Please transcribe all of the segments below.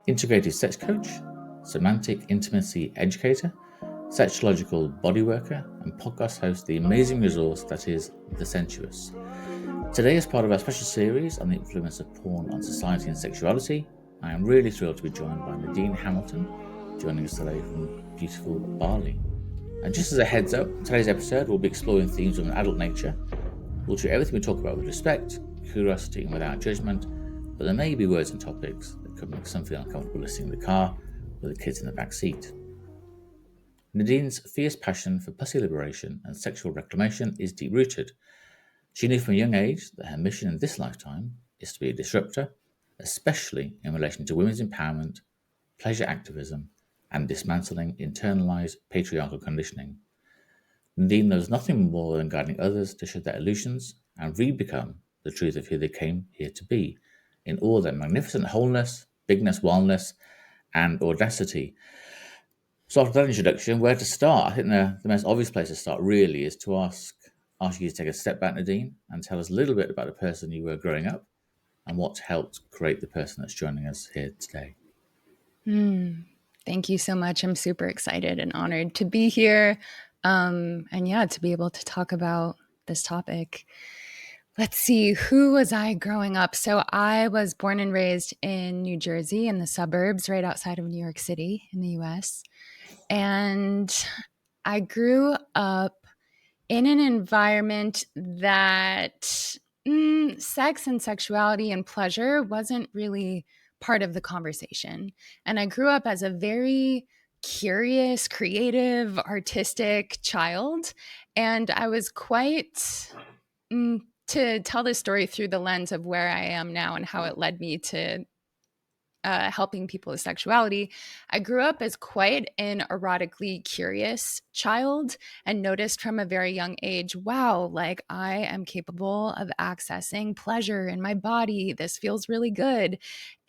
integrative sex coach, somatic intimacy educator, sexualogical bodyworker, and podcast host, the amazing resource that is The Sensuous. Today, as part of our special series on the influence of porn on society and sexuality, I am really thrilled to be joined by Nadine Hamilton, joining us today from beautiful Bali. And just as a heads up, today's episode will be exploring themes of an adult nature. We'll treat everything we talk about with respect, curiosity, and without judgment, but there may be words and topics that could make some feel uncomfortable listening in the car with the kids in the back seat. Nadine's fierce passion for pussy liberation and sexual reclamation is deep-rooted. She knew from a young age that her mission in this lifetime is to be a disruptor, especially in relation to women's empowerment, pleasure activism, and dismantling internalized patriarchal conditioning. Nadine knows nothing more than guiding others to shed their illusions and re-become the truth of who they came here to be, in all their magnificent wholeness, bigness, wildness, and audacity. So after that introduction, where to start? I think the most obvious place to start really is to ask you to take a step back, Nadine, and tell us a little bit about the person you were growing up and what helped create the person that's joining us here today. Thank you so much. I'm super excited and honored to be here. To be able to talk about this topic. Let's see, who was I growing up? So I was born and raised in New Jersey in the suburbs right outside of New York City in the US. And I grew up in an environment that sex and sexuality and pleasure wasn't really part of the conversation. And I grew up as a very curious, creative, artistic child. And I was quite, to tell this story through the lens of where I am now and how it led me to helping people with sexuality. I grew up as quite an erotically curious child and noticed from a very young age, wow, like I am capable of accessing pleasure in my body. This feels really good.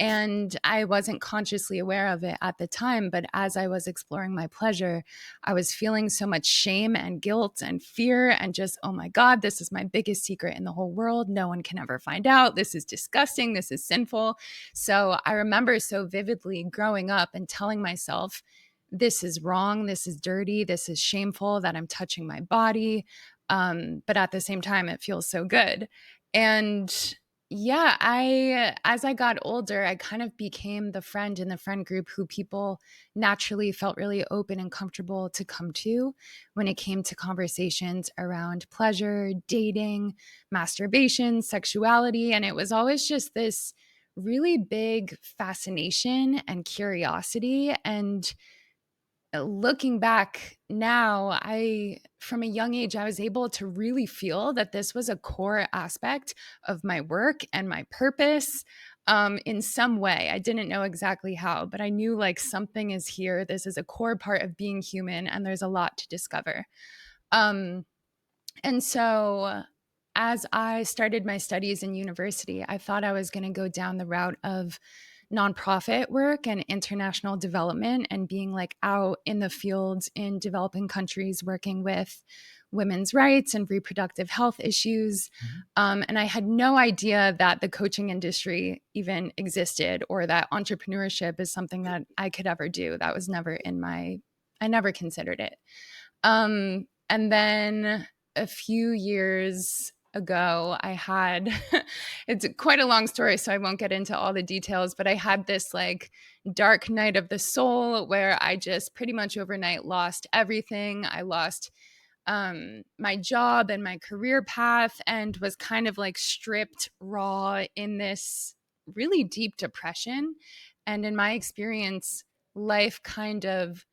And I wasn't consciously aware of it at the time, but as I was exploring my pleasure, I was feeling so much shame and guilt and fear and just, oh my God, this is my biggest secret in the whole world. No one can ever find out. This is disgusting. This is sinful. So I remember so vividly growing up and telling myself, this is wrong, this is dirty, this is shameful that I'm touching my body. But at the same time, it feels so good. And as I got older, I kind of became the friend in the friend group who people naturally felt really open and comfortable to come to when it came to conversations around pleasure, dating, masturbation, sexuality. And it was always just this really big fascination and curiosity. And looking back now, from a young age, I was able to really feel that this was a core aspect of my work and my purpose in some way. I didn't know exactly how, but I knew like something is here. This is a core part of being human, and there's a lot to discover. And so as I started my studies in university, I thought I was going to go down the route of nonprofit work and international development and being like out in the fields in developing countries working with women's rights and reproductive health issues. And I had no idea that the coaching industry even existed or that entrepreneurship is something that I could ever do. That was never I never considered it. And then a few years ago, I had, it's quite a long story, so I won't get into all the details, but I had this like dark night of the soul where I just pretty much overnight lost everything. I lost my job and my career path and was kind of like stripped raw in this really deep depression. And in my experience, life kind of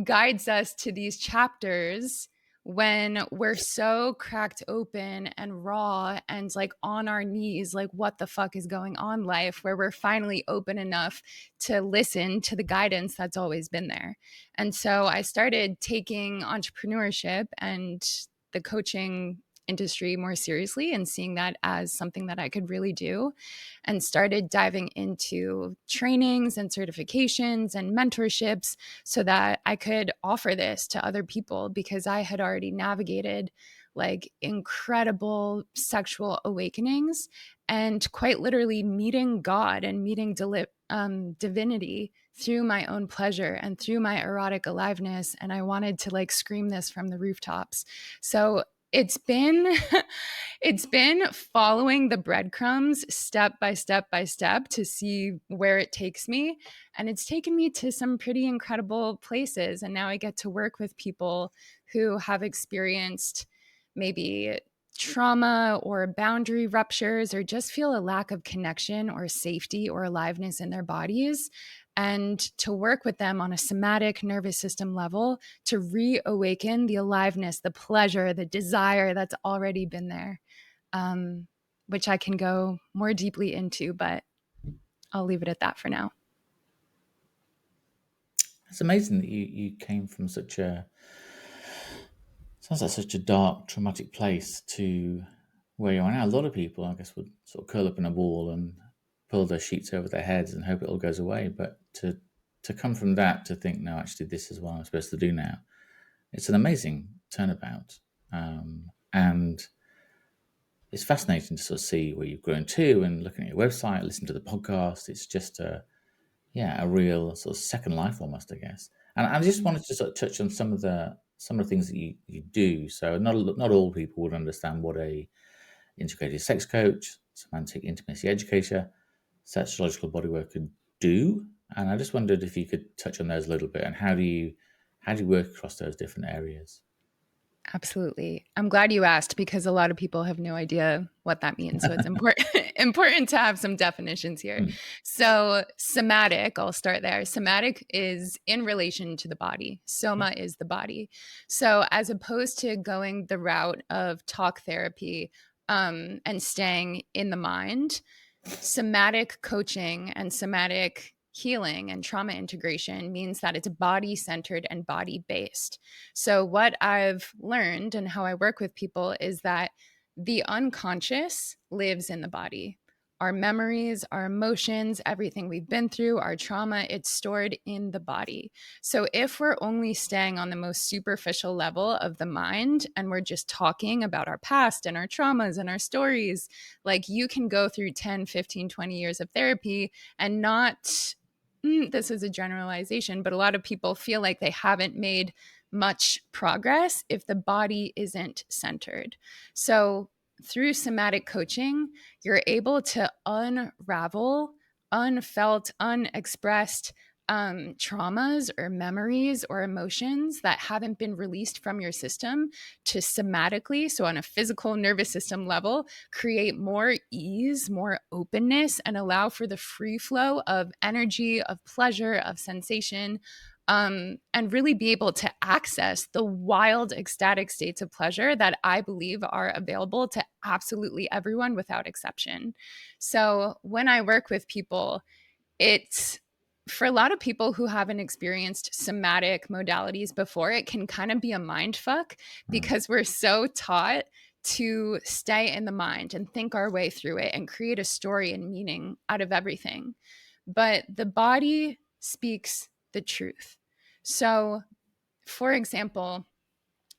guides us to these chapters when we're so cracked open and raw and like on our knees, like what the fuck is going on life, where we're finally open enough to listen to the guidance that's always been there. And so I started taking entrepreneurship and the coaching industry more seriously and seeing that as something that I could really do, and started diving into trainings and certifications and mentorships so that I could offer this to other people, because I had already navigated like incredible sexual awakenings and quite literally meeting God and meeting divinity through my own pleasure and through my erotic aliveness. And I wanted to like scream this from the rooftops. So it's been it's been following the breadcrumbs step by step by step to see where it takes me, and it's taken me to some pretty incredible places. And now I get to work with people who have experienced maybe trauma or boundary ruptures or just feel a lack of connection or safety or aliveness in their bodies, and to work with them on a somatic nervous system level to reawaken the aliveness, the pleasure, the desire that's already been there, which I can go more deeply into, but I'll leave it at that for now. It's amazing that you came from such a, sounds like such a dark, traumatic place to where you are now. A lot of people, I guess, would sort of curl up in a ball and pull their sheets over their heads and hope it all goes away. But to come from that to think, no, actually, this is what I'm supposed to do now, it's an amazing turnabout. And it's fascinating to sort of see where you've grown to and looking at your website, listen to the podcast. It's just a real sort of second life almost, I guess. And I just wanted to sort of touch on some of the things that you do. So not all people would understand what a integrated sex coach, semantic intimacy educator, sexological bodyworker do. And I just wondered if you could touch on those a little bit, and how do you work across those different areas? Absolutely. I'm glad you asked, because a lot of people have no idea what that means. So it's important to have some definitions here. So somatic, I'll start there. Somatic is in relation to the body. Soma is the body. So as opposed to going the route of talk therapy and staying in the mind, somatic coaching and somatic healing and trauma integration means that it's body centered and body based. So, what I've learned and how I work with people is that the unconscious lives in the body. Our memories, our emotions, everything we've been through, our trauma, it's stored in the body. So if we're only staying on the most superficial level of the mind and we're just talking about our past and our traumas and our stories, like you can go through 10, 15, 20 years of therapy and not, this is a generalization, but a lot of people feel like they haven't made much progress if the body isn't centered. So through somatic coaching, you're able to unravel unfelt, unexpressed traumas or memories or emotions that haven't been released from your system to somatically, so on a physical nervous system level, create more ease, more openness, and allow for the free flow of energy, of pleasure, of sensation, and really be able to access the wild, ecstatic states of pleasure that I believe are available to absolutely everyone without exception. So when I work with people, it's for a lot of people who haven't experienced somatic modalities before, it can kind of be a mind fuck because we're so taught to stay in the mind and think our way through it and create a story and meaning out of everything. But the body speaks the truth. So, for example,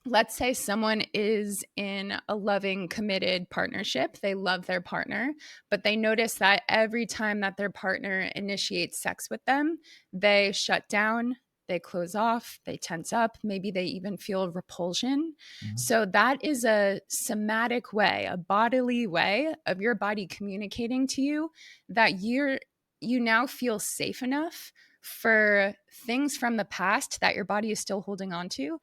let's say someone is in a loving, committed partnership. They love their partner, but they notice that every time that their partner initiates sex with them, they shut down, they close off, they tense up, maybe they even feel repulsion. So that is a somatic way, a bodily way of your body communicating to you that you now feel safe enough for things from the past that your body is still holding on to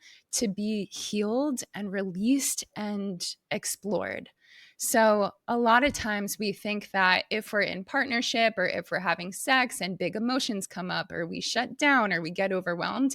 be healed and released and explored. So a lot of times we think that if we're in partnership or if we're having sex and big emotions come up or we shut down or we get overwhelmed,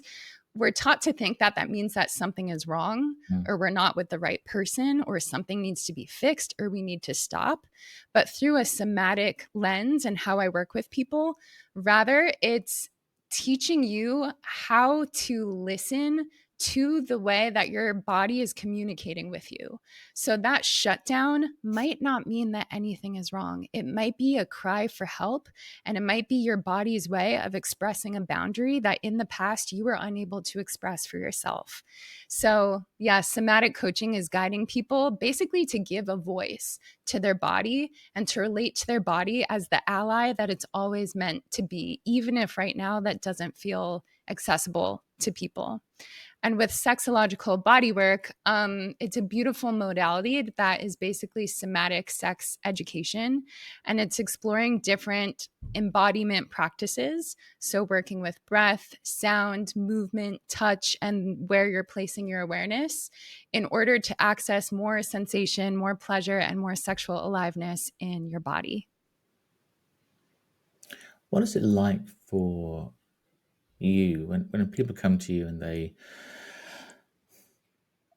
we're taught to think that that means that something is wrong or we're not with the right person or something needs to be fixed or we need to stop. But through a somatic lens and how I work with people, rather it's teaching you how to listen to the way that your body is communicating with you. So that shutdown might not mean that anything is wrong. It might be a cry for help, and it might be your body's way of expressing a boundary that in the past you were unable to express for yourself. So, yeah, somatic coaching is guiding people basically to give a voice to their body and to relate to their body as the ally that it's always meant to be, even if right now that doesn't feel accessible to people. And with sexological bodywork, it's a beautiful modality that is basically somatic sex education. And it's exploring different embodiment practices. So, working with breath, sound, movement, touch, and where you're placing your awareness in order to access more sensation, more pleasure, and more sexual aliveness in your body. What is it like for you when people come to you and they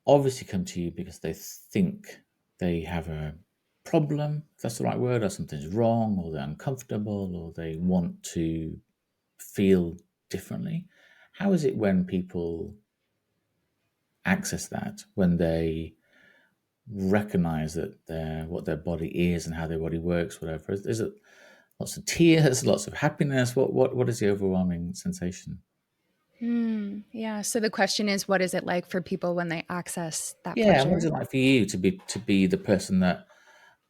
obviously come to you because they think they have a problem, if that's the right word, or something's wrong, or they're uncomfortable, or they want to feel differently? How is it when people access that, when they recognize that what their body is and how their body works, whatever? Is it lots of tears, lots of happiness? What is the overwhelming sensation? Yeah. So the question is, what is it like for people when they access that Yeah, and what is pleasure? it like for you to be the person that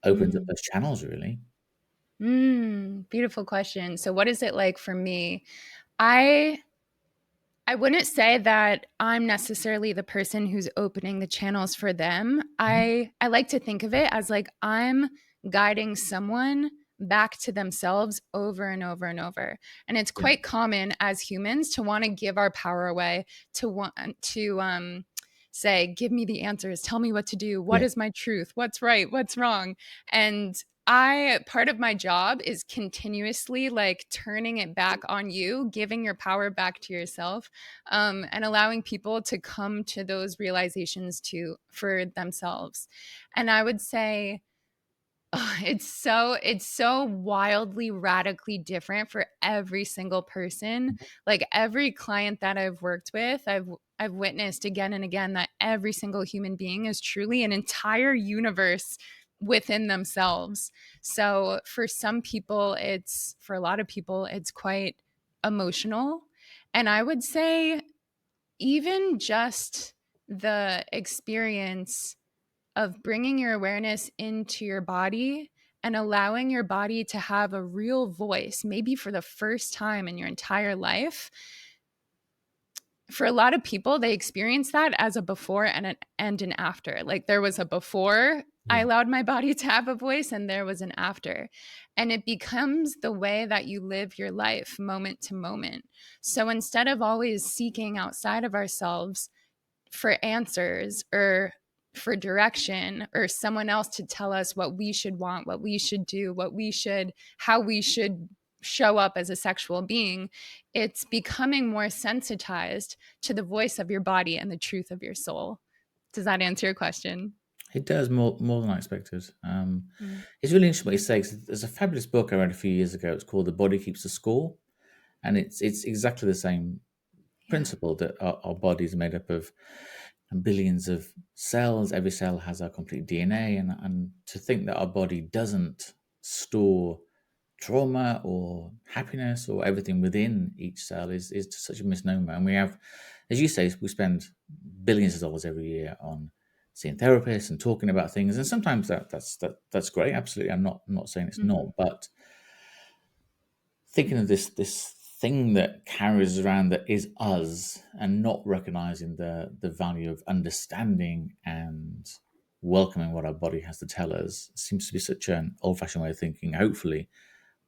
opens up Mm. those channels, really? Beautiful question. So what is it like for me? I I wouldn't say that I'm necessarily the person who's opening the channels for them. Mhm. I like to think of it as like I'm guiding someone back to themselves over and over and over. And it's Yeah, quite common as humans to want to give our power away, to want to say, give me the answers, tell me what to do, what yeah, is my truth, what's right, what's wrong. And I part of my job is continuously like turning it back on you, giving your power back to yourself, and allowing people to come to those realizations to for themselves. And I would say it's so wildly radically different for every single person. Like every client that I've worked with, I've witnessed again and again that every single human being is truly an entire universe within themselves. So for a lot of people it's quite emotional. And I would say even just the experience of bringing your awareness into your body and allowing your body to have a real voice, maybe for the first time in your entire life. For a lot of people, they experience that as a before and an after. Like there was a before I yeah. allowed my body to have a voice, and there was an after. And it becomes the way that you live your life moment to moment. So instead of always seeking outside of ourselves for answers or for direction or someone else to tell us what we should want, what we should do, how we should show up as a sexual being, it's becoming more sensitized to the voice of your body and the truth of your soul. Does that answer your question? It does more than I expected. Mm. It's really interesting what you say. 'Cause there's a fabulous book I read a few years ago. It's called "The Body Keeps the Score," and it's exactly the same Yeah. principle that our body is made up of billions of cells. Every cell has our complete DNA, and to think that our body doesn't store trauma or happiness or everything within each cell is just such a misnomer. And we have, as you say, we spend billions of dollars every year on seeing therapists and talking about things, and sometimes that's great. Absolutely, I'm not saying it's Mm-hmm. not, but thinking of this thing that carries around that is us and not recognizing the value of understanding and welcoming what our body has to tell us seems to be such an old-fashioned way of thinking. Hopefully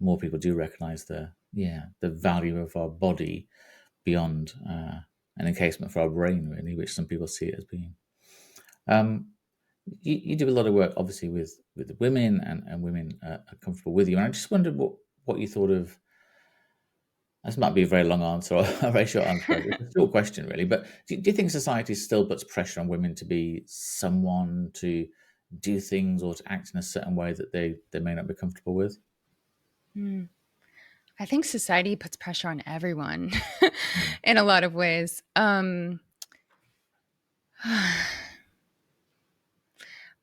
more people do recognize the value of our body beyond an encasement for our brain, really, which some people see it as being. um, you do a lot of work obviously with women, and women are comfortable with you, and I just wondered what you thought of. This might be a very long answer or a very short answer. It's a short question, really. But do you think society still puts pressure on women to be someone, to do things, or to act in a certain way that they may not be comfortable with? Mm. I think society puts pressure on everyone Mm. in a lot of ways.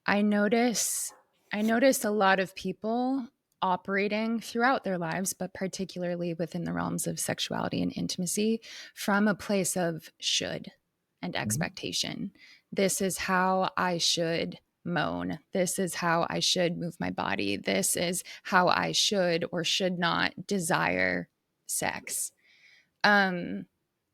I notice a lot of people operating throughout their lives, but particularly within the realms of sexuality and intimacy, from a place of should and expectation. This is how I should moan. This is how I should move my body. This is how I should or should not desire sex. Um,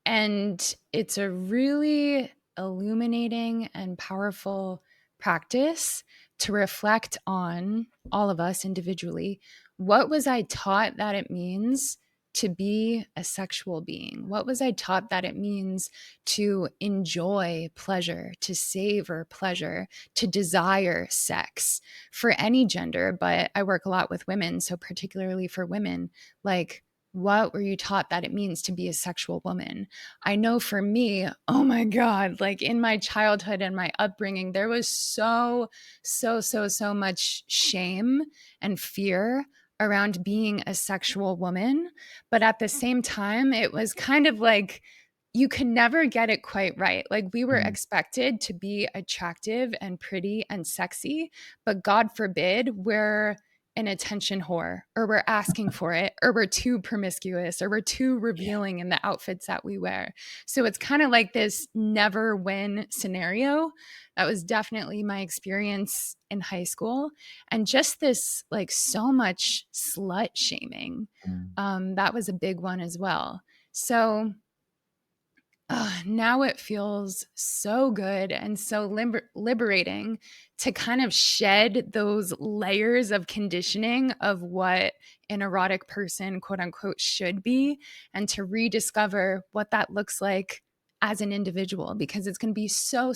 and it's a really illuminating and powerful practice to reflect on, all of us individually. What was I taught that it means to be a sexual being? What was I taught that it means to enjoy pleasure, to savor pleasure, to desire sex for any gender? But I work a lot with women, so particularly for women, like, what were you taught that it means to be a sexual woman? I know for me, oh my God, like in my childhood and my upbringing, there was so much shame and fear around being a sexual woman. But at the same time, it was kind of like you could never get it quite right. Like we were Mm. expected to be attractive and pretty and sexy, but God forbid we're an attention whore, or we're asking for it, or we're too promiscuous, or we're too Yeah. revealing in the outfits that we wear. So it's kind of like this never win scenario. That was definitely my experience in high school. And just this, like, so much slut shaming. Mm. That was a big one as well. So now it feels so good and so liberating to kind of shed those layers of conditioning of what an erotic person, quote unquote, should be, and to rediscover what that looks like as an individual, because it's going to be so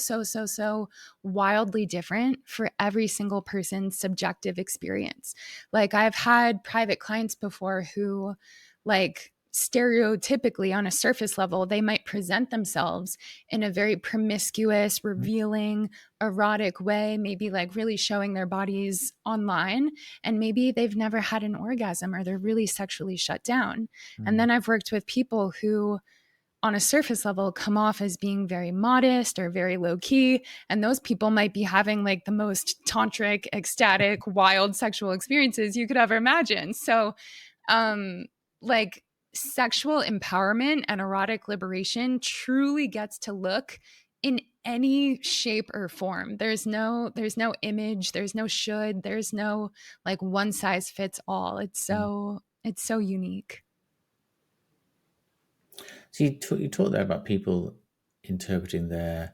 wildly different for every single person's subjective experience. Like, I've had private clients before who, like, stereotypically on a surface level, they might present themselves in a very promiscuous, revealing, erotic way, maybe like really showing their bodies online. And maybe they've never had an orgasm, or they're really sexually shut down. And Mm. then I've worked with people who, on a surface level, come off as being very modest or very low key. And those people might be having like the most tantric, ecstatic, wild sexual experiences you could ever imagine. So, um, like, sexual empowerment and erotic liberation truly gets to look in any shape or form. There's no image, there's no should, there's no like one size fits all. Mm. It's so unique. So you talked there about people interpreting their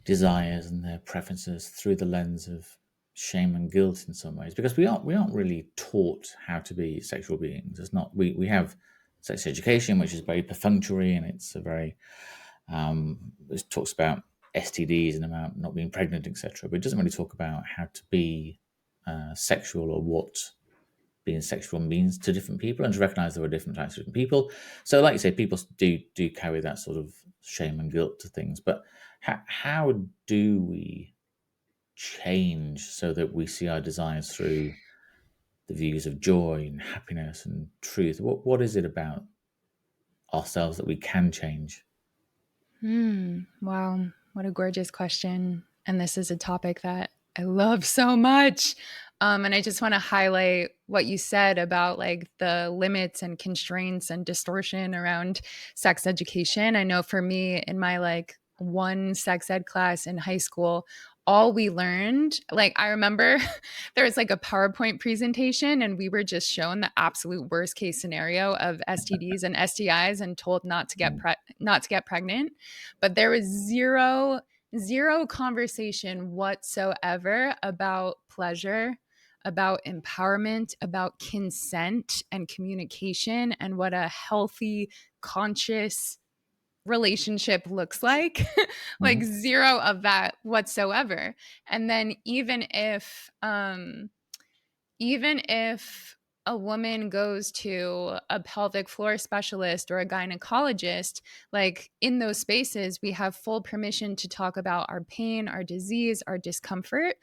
desires and their preferences through the lens of shame and guilt in some ways, because we aren't really taught how to be sexual beings. It's not we have sex education, which is very perfunctory, and it's a very it talks about STDs and about not being pregnant, etc. But it doesn't really talk about how to be sexual, or what being sexual means to different people, and to recognize there are different types of different people. So, like you say, people do carry that sort of shame and guilt to things. But how do we change so that we see our desires through the views of joy and happiness and truth? What is it about ourselves that we can change? Wow, what a gorgeous question. And this is a topic that I love so much. And I just want to highlight what you said about like the limits and constraints and distortion around sex education. I know for me, in my like one sex ed class in high school, all we learned, like, I remember there was like a PowerPoint presentation, and we were just shown the absolute worst case scenario of STDs and STIs and told not to get pregnant. But there was zero conversation whatsoever about pleasure, about empowerment, about consent and communication, and what a healthy, conscious relationship looks like. Like, Mhm. zero of that whatsoever. And then even if a woman goes to a pelvic floor specialist or a gynecologist, like, in those spaces, we have full permission to talk about our pain, our disease, our discomfort.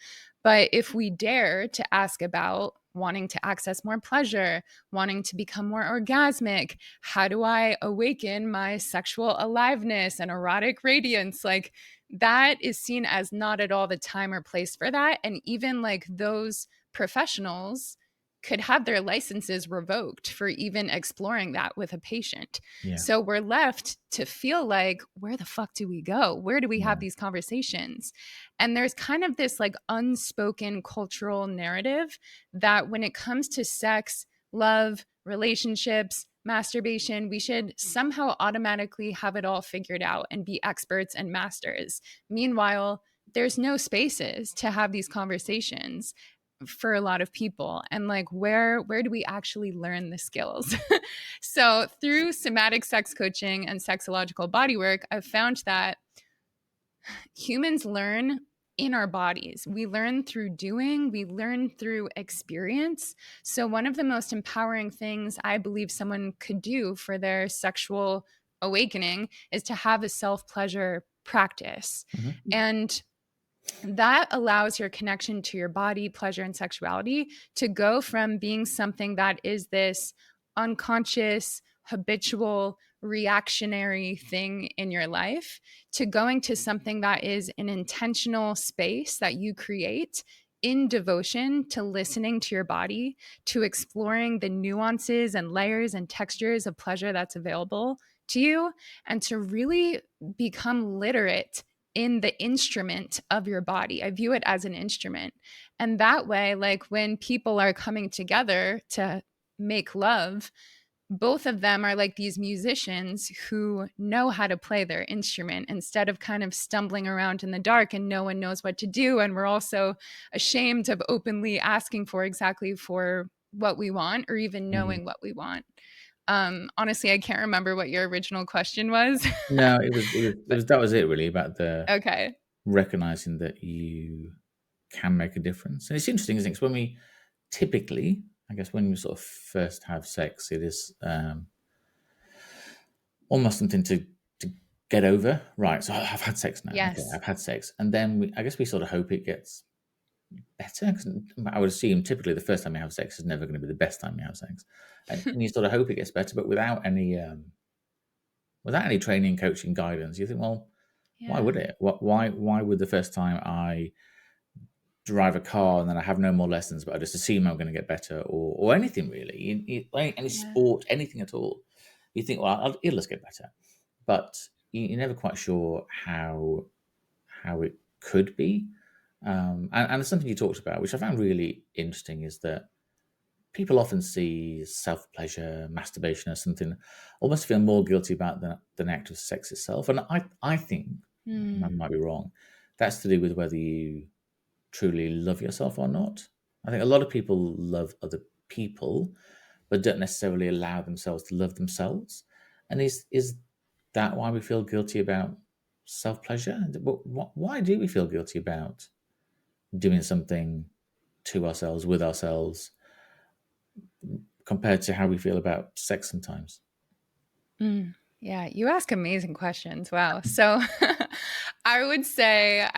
But if we dare to ask about wanting to access more pleasure, wanting to become more orgasmic, how do I awaken my sexual aliveness and erotic radiance? Like, that is seen as not at all the time or place for that. And even like those professionals could have their licenses revoked for even exploring that with a patient. Yeah. So we're left to feel like, where the fuck do we go? Where do we Yeah. have these conversations? And there's kind of this like unspoken cultural narrative that when it comes to sex, love, relationships, masturbation, we should somehow automatically have it all figured out and be experts and masters. Meanwhile, there's no spaces to have these conversations for a lot of people, and like where do we actually learn the skills? So through somatic sex coaching and sexological bodywork, I've found that humans learn in our bodies. We learn through doing, we learn through experience. So, one of the most empowering things I believe someone could do for their sexual awakening is to have a self pleasure practice. Mm-hmm. And that allows your connection to your body, pleasure, and sexuality to go from being something that is this unconscious, habitual, reactionary thing in your life to going to something that is an intentional space that you create in devotion to listening to your body, to exploring the nuances and layers and textures of pleasure that's available to you, and to really become literate in the instrument of your body. I view it as an instrument. And that way, like when people are coming together to make love, both of them are like these musicians who know how to play their instrument instead of kind of stumbling around in the dark and no one knows what to do. And we're also ashamed of openly asking for exactly for what we want or even Mm. knowing what we want. Honestly, I can't remember what your original question was. No, that was it really, about the Okay. recognizing that you can make a difference. And it's interesting, isn't it? 'Cause when we typically, I guess, when we sort of first have sex, it is almost something to get over. Right. So I've had sex now. Okay, Yes. I've had sex, and then I guess we sort of hope it gets better. 'Cause I would assume typically the first time you have sex is never going to be the best time you have sex, and you sort of hope it gets better, but without any training, coaching, guidance, you think, well, why Yeah. would it? Why would the first time I drive a car and then I have no more lessons, but I just assume I'm going to get better, or anything really, any Yeah. sport, anything at all? You think, well, it'll just get better, but you're never quite sure how it could be. And it's something you talked about, which I found really interesting, is that people often see self pleasure, masturbation as something almost feel more guilty about than active sex itself. And I think, and I Mm. might be wrong, that's to do with whether you truly love yourself or not. I think a lot of people love other people, but don't necessarily allow themselves to love themselves. And is that why we feel guilty about self pleasure? Why do we feel guilty about doing something to ourselves, with ourselves, compared to how we feel about sex sometimes? Mm. Yeah, you ask amazing questions. Wow. So I would say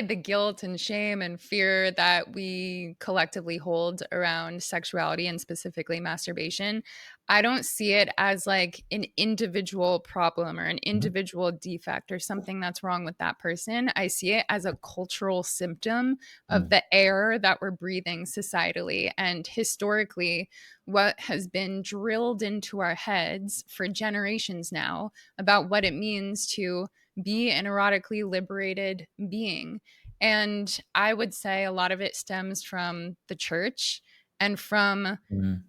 the guilt and shame and fear that we collectively hold around sexuality and specifically masturbation, I don't see it as like an individual problem or an Mhm. individual defect or something that's wrong with that person. I see it as a cultural symptom of Mm. the air that we're breathing societally and historically, what has been drilled into our heads for generations now about what it means to be an erotically liberated being. And I would say a lot of it stems from the church and from Mm.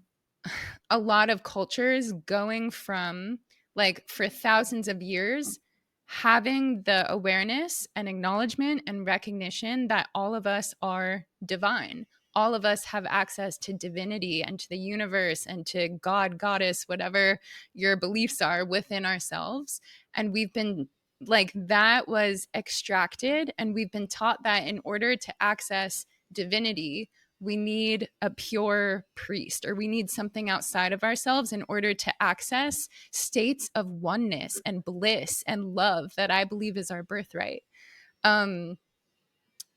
a lot of cultures going from like for thousands of years having the awareness and acknowledgement and recognition that all of us are divine. All of us have access to divinity and to the universe and to God, goddess, whatever your beliefs are within ourselves. And we've been like, that was extracted, and we've been taught that in order to access divinity, we need a pure priest or we need something outside of ourselves in order to access states of oneness and bliss and love that I believe is our birthright. Um,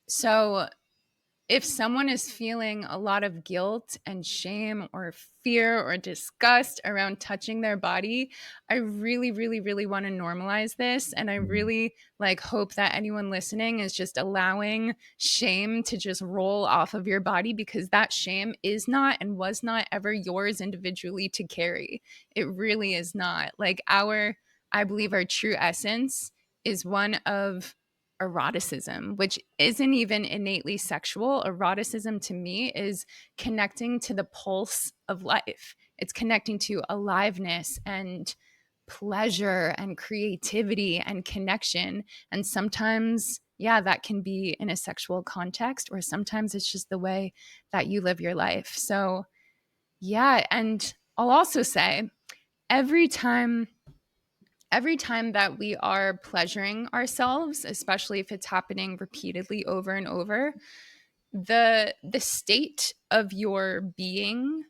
so if someone is feeling a lot of guilt and shame or fear or disgust around touching their body, I really, really, really want to normalize this. And I really like hope that anyone listening is just allowing shame to just roll off of your body, because that shame is not and was not ever yours individually to carry. It really is not. Like I believe our true essence is one of eroticism, which isn't even innately sexual. Eroticism to me is connecting to the pulse of life. It's connecting to aliveness and pleasure and creativity and connection. And sometimes, yeah, that can be in a sexual context, or sometimes it's just the way that you live your life. So, yeah. And I'll also say every time that we are pleasuring ourselves, especially if it's happening repeatedly over and over, the state of your being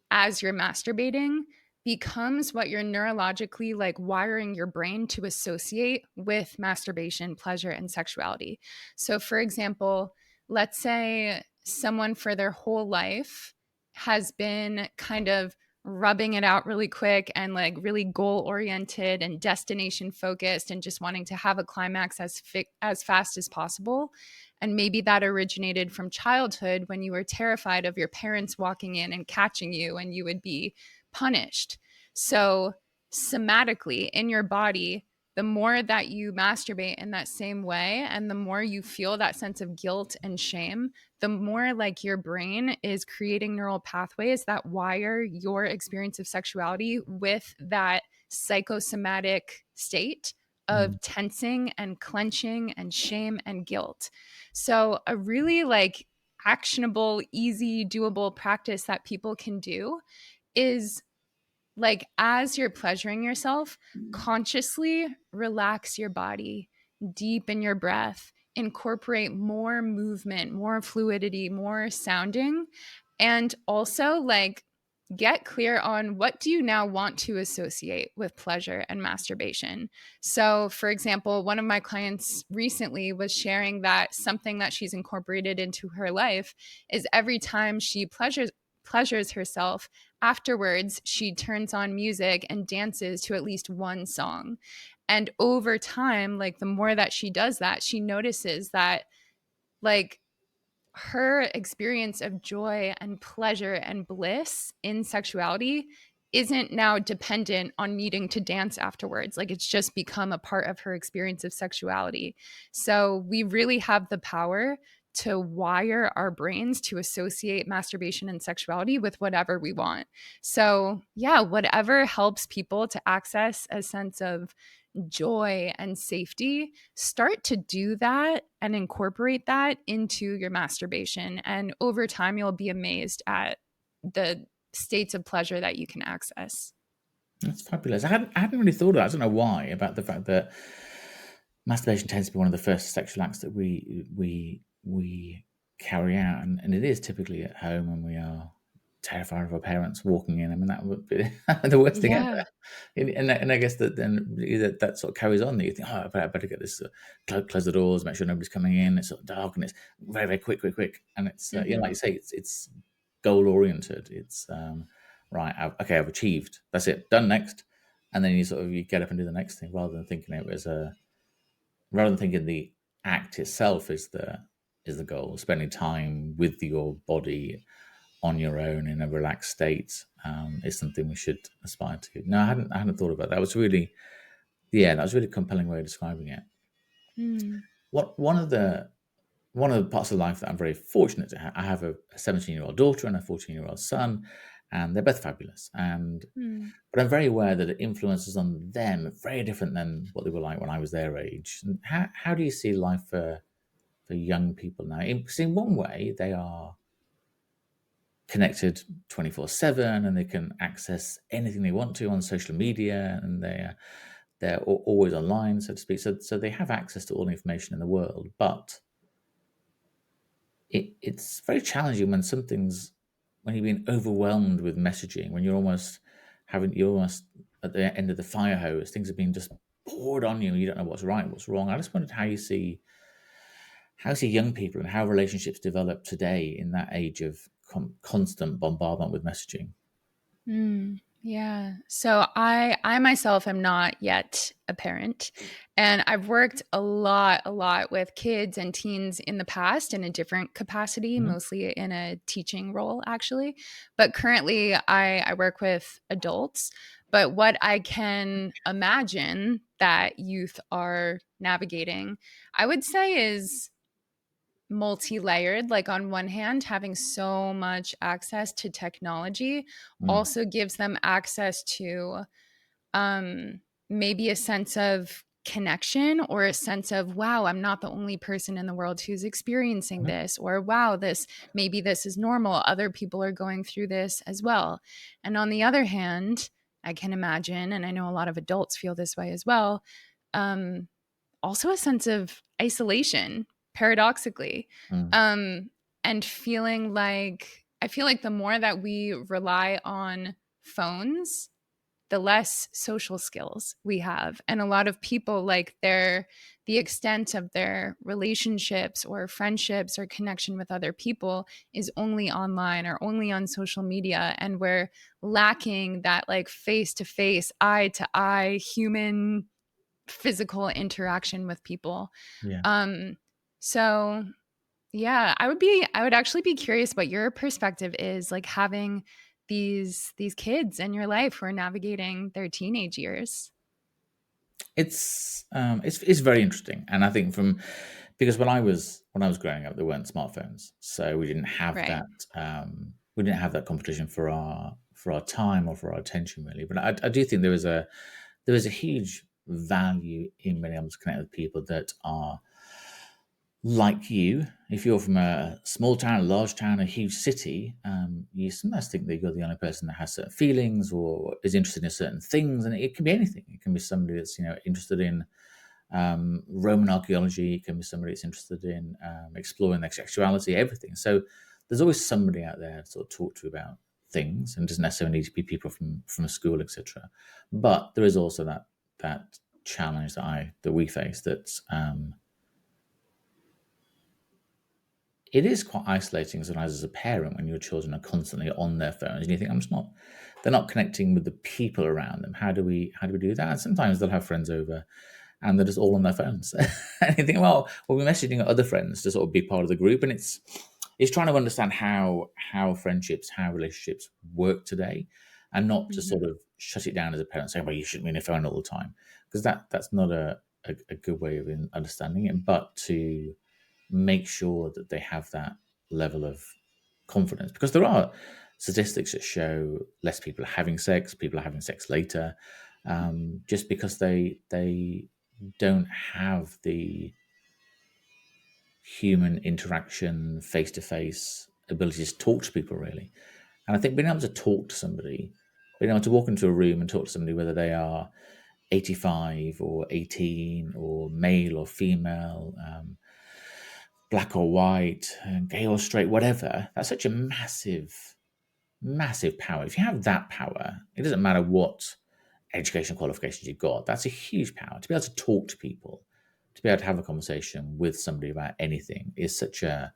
as you're masturbating becomes what you're neurologically like wiring your brain to associate with masturbation, pleasure, and sexuality. So, for example, let's say someone for their whole life has been kind of rubbing it out really quick and like really goal oriented and destination focused and just wanting to have a climax as fast as possible. And maybe that originated from childhood when you were terrified of your parents walking in and catching you and you would be punished. So, somatically in your body, the more that you masturbate in that same way and the more you feel that sense of guilt and shame, the more like your brain is creating neural pathways that wire your experience of sexuality with that psychosomatic state of tensing and clenching and shame and guilt. So, a really like actionable, easy, doable practice that people can do is like as you're pleasuring yourself, consciously relax your body, deepen your breath, incorporate more movement, more fluidity, more sounding, and also like get clear on what do you now want to associate with pleasure and masturbation. So, for example, one of my clients recently was sharing that something that she's incorporated into her life is every time she pleasures herself, afterwards she turns on music and dances to at least one song. And over time, like the more that she does that, she notices that like her experience of joy and pleasure and bliss in sexuality isn't now dependent on needing to dance afterwards. Like it's just become a part of her experience of sexuality. So we really have the power to wire our brains to associate masturbation and sexuality with whatever we want. So, yeah, whatever helps people to access a sense of joy and safety, start to do that and incorporate that into your masturbation. And over time, you'll be amazed at the states of pleasure that you can access. That's fabulous. I hadn't really thought of that. I don't know why, about the fact that masturbation tends to be one of the first sexual acts that we carry out, and it is typically at home when we are terrified of our parents walking in. I mean, that would be the worst thing ever. Yeah. And I guess that then that sort of carries on. That you think, oh, I better get this, close the doors, make sure nobody's coming in. It's sort of dark and it's very, very quick, and it's yeah, like you say, it's goal oriented. It's right, I've achieved. That's it, done. Next, and then you get up and do the next thing, rather than thinking the act itself is the goal. Spending time with your body on your own in a relaxed state is something we should aspire to. No, I hadn't thought about that. That was really a compelling way of describing it. Mm. One of the parts of life that I'm very fortunate to have, I have a 17-year-old daughter and a 14-year-old son, and they're both fabulous. But I'm very aware that the influences on them are very different than what they were like when I was their age. And how do you see life for young people now? Because in one way, they are connected 24/7 and they can access anything they want to on social media, and they're always online, so to speak. So they have access to all the information in the world, but it's very challenging when you've been overwhelmed with messaging, when you're almost at the end of the fire hose. Things have been just poured on you. You don't know what's right, what's wrong. I just wondered how you see how see young people and how relationships develop today in that age of constant bombardment with messaging. Yeah. So I myself am not yet a parent, and I've worked a lot with kids and teens in the past in a different capacity, Mhm. mostly in a teaching role actually. But currently I work with adults. But what I can imagine that youth are navigating, I would say is multi-layered. Like on one hand, having so much access to technology Mm. also gives them access to um maybe a sense of connection, or a sense of, wow, I'm not the only person in the world who's experiencing Mhm. this, or wow, this, maybe this is normal, other people are going through this as well. And on the other hand, I can imagine, and I know a lot of adults feel this way as well, um also a sense of isolation, paradoxically. Mm. Um, and feeling like, I feel like the more that we rely on phones, the less social skills we have. And a lot of people, like the extent of their relationships or friendships or connection with other people is only online or only on social media. And we're lacking that like face to face, eye to eye human physical interaction with people. Yeah. Um, so yeah, I would actually be curious what your perspective is, like having these kids in your life who are navigating their teenage years. It's very interesting, and I think from because when I was growing up, there weren't smartphones, so we didn't have Right. that competition for our time or for our attention really. But I do think there is a huge value in being able to connect with people that are like you. If you're from a small town, a large town, a huge city, you sometimes think that you're the only person that has certain feelings or is interested in certain things, and it can be anything. It can be somebody that's interested in Roman archaeology. It can be somebody that's interested in exploring their sexuality, everything. So there's always somebody out there to sort of talk to about things, and it doesn't necessarily need to be people from a school, etc. But there is also that challenge that we face that it is quite isolating sometimes as a parent when your children are constantly on their phones and you think, they're not connecting with the people around them. How do we do that? And sometimes they'll have friends over and they're just all on their phones. And you think, well, we're messaging other friends to sort of be part of the group. And it's trying to understand how friendships, how relationships work today, and not to sort Mhm. of shut it down as a parent, saying, well, you shouldn't be on your phone all the time. Because that's not a good way of understanding it, but to make sure that they have that level of confidence, because there are statistics that show less people are having sex, people are having sex later, just because they don't have the human interaction, face to face ability to talk to people really. And I think being able to talk to somebody, being able to walk into a room and talk to somebody, whether they are 85 or 18 or male or female, black or white, gay or straight, whatever, that's such a massive, massive power. If you have that power, it doesn't matter what education qualifications you've got. That's a huge power. To be able to talk to people, to be able to have a conversation with somebody about anything is such a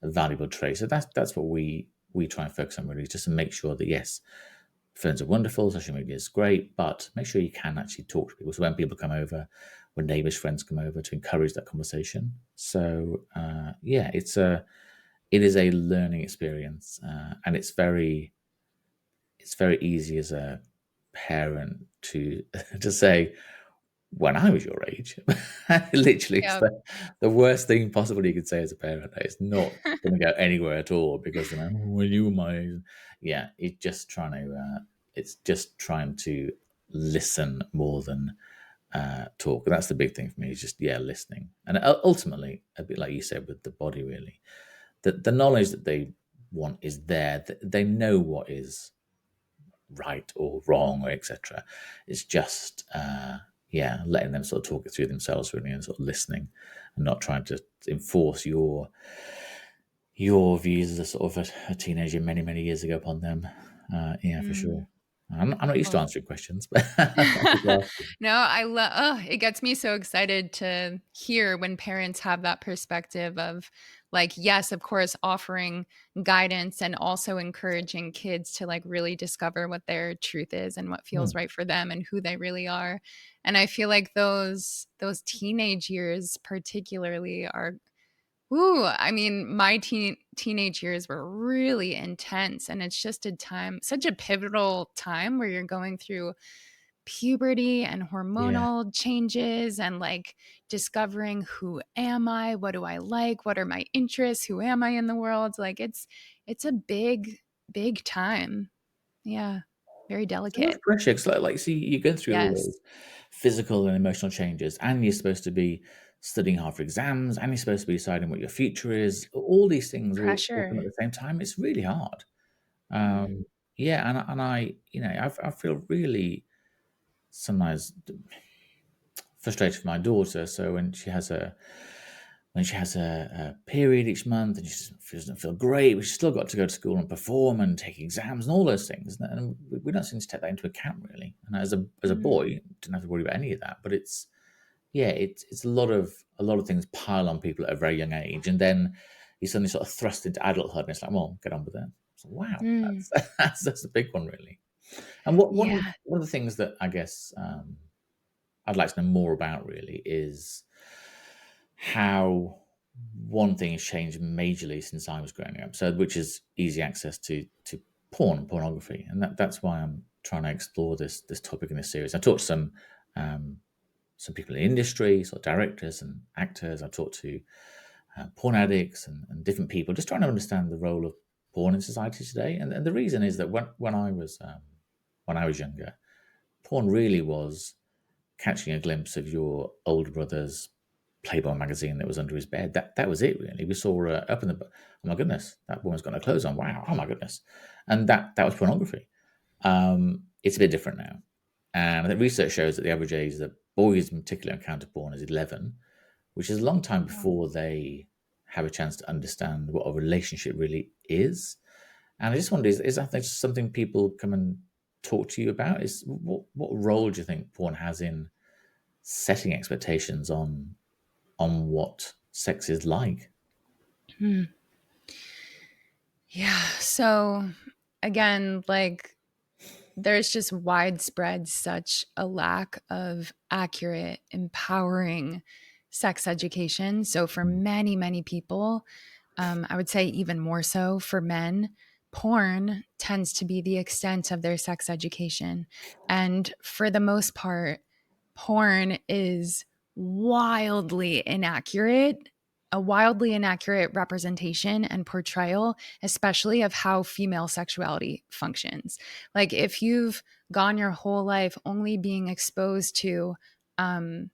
valuable trait. So that's what we try and focus on really, just to make sure that yes, phones are wonderful, social media is great, but make sure you can actually talk to people. So when people come over, when neighbors, friends come over, to encourage that conversation. So yeah, it is a learning experience, and it's very easy as a parent to to say, when I was your age. Literally, it's Yep. the worst thing possible you could say as a parent. It's not going to go anywhere at all because they're like, oh, when you were my age. Yeah, it's just trying to listen more than talk. And that's the big thing for me is just, yeah, listening. And ultimately, a bit like you said with the body, really, the knowledge that they want is there. They know what is right or wrong or etc. It's just yeah, letting them sort of talk it through themselves really, and sort of listening and not trying to enforce your views as a sort of a teenager many years ago upon them. Yeah, for Mm. sure. I'm not used to Oh. answering questions, but thank you for asking. No, I love, oh, it gets me so excited to hear when parents have that perspective of like, yes, of course, offering guidance and also encouraging kids to like really discover what their truth is and what feels Hmm. right for them and who they really are. And I feel like those teenage years particularly are, ooh, I mean, my teenage years were really intense, and it's just a time, such a pivotal time where you're going through puberty and Yeah. hormonal changes and like discovering who am I, what do I like, what are my interests, who am I in the world? Like it's a big time. Yeah. Very It's a lot delicate. of pressure 'cause like, see, you go through all Yes. those physical and emotional changes, and you're supposed to be studying hard for exams, and you're supposed to be deciding what your future is. All these things all come at Pressure. the same time. It's really hard. Mm. Yeah, and I, I feel really sometimes frustrated for my daughter. So when she has a period each month and she doesn't feel great, but she's still got to go to school and perform and take exams and all those things. And we don't seem to take that into account really. And as a Mm. boy, didn't have to worry about any of that. But it's yeah, it's a lot of things pile on people at a very young age, and then you suddenly sort of thrust into adulthood, and it's like, well, get on with it. So, wow, Mm. that's a big one, really. And Yeah. one of the things that I guess I'd like to know more about really is how one thing has changed majorly since I was growing up. So, which is easy access to porn and pornography, and that's why I'm trying to explore this topic in this series. I talked to um, some people in the industry, sort of directors and actors. I talked to porn addicts and different people, just trying to understand the role of porn in society today. And the reason is that when I was younger, porn really was catching a glimpse of your older brother's Playboy magazine that was under his bed. That was it really. We saw up in the oh my goodness, that woman's got no clothes on. Wow, oh my goodness, and that was pornography. It's a bit different now, and I think research shows that the average age that boys in particular encounter porn is 11, which is a long time Wow. before they have a chance to understand what a relationship really is. And I just wonder, is that something people come and talk to you about? Is what role do you think porn has in setting expectations on what sex is like? Mm. Yeah. So again, like there's just widespread such a lack of accurate, empowering sex education. So, for Mm, many people, I would say even more so for men, porn tends to be the extent of their sex education. And for the most part, porn is wildly inaccurate, a wildly inaccurate representation and portrayal, especially of how female sexuality functions. Like, if you've gone your whole life only being exposed to um,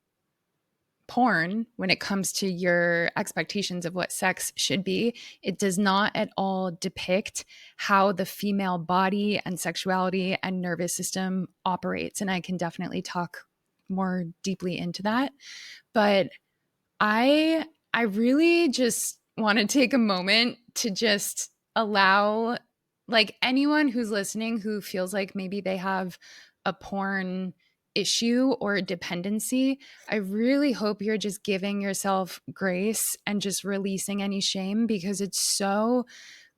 porn when it comes to your expectations of what sex should be, it does not at all depict how the female body and sexuality and nervous system operates. And I can definitely talk more deeply into that. But I really just want to take a moment to just allow like anyone who's listening who feels like maybe they have a porn issue or a dependency, I really hope you're just giving yourself grace and just releasing any shame because it's so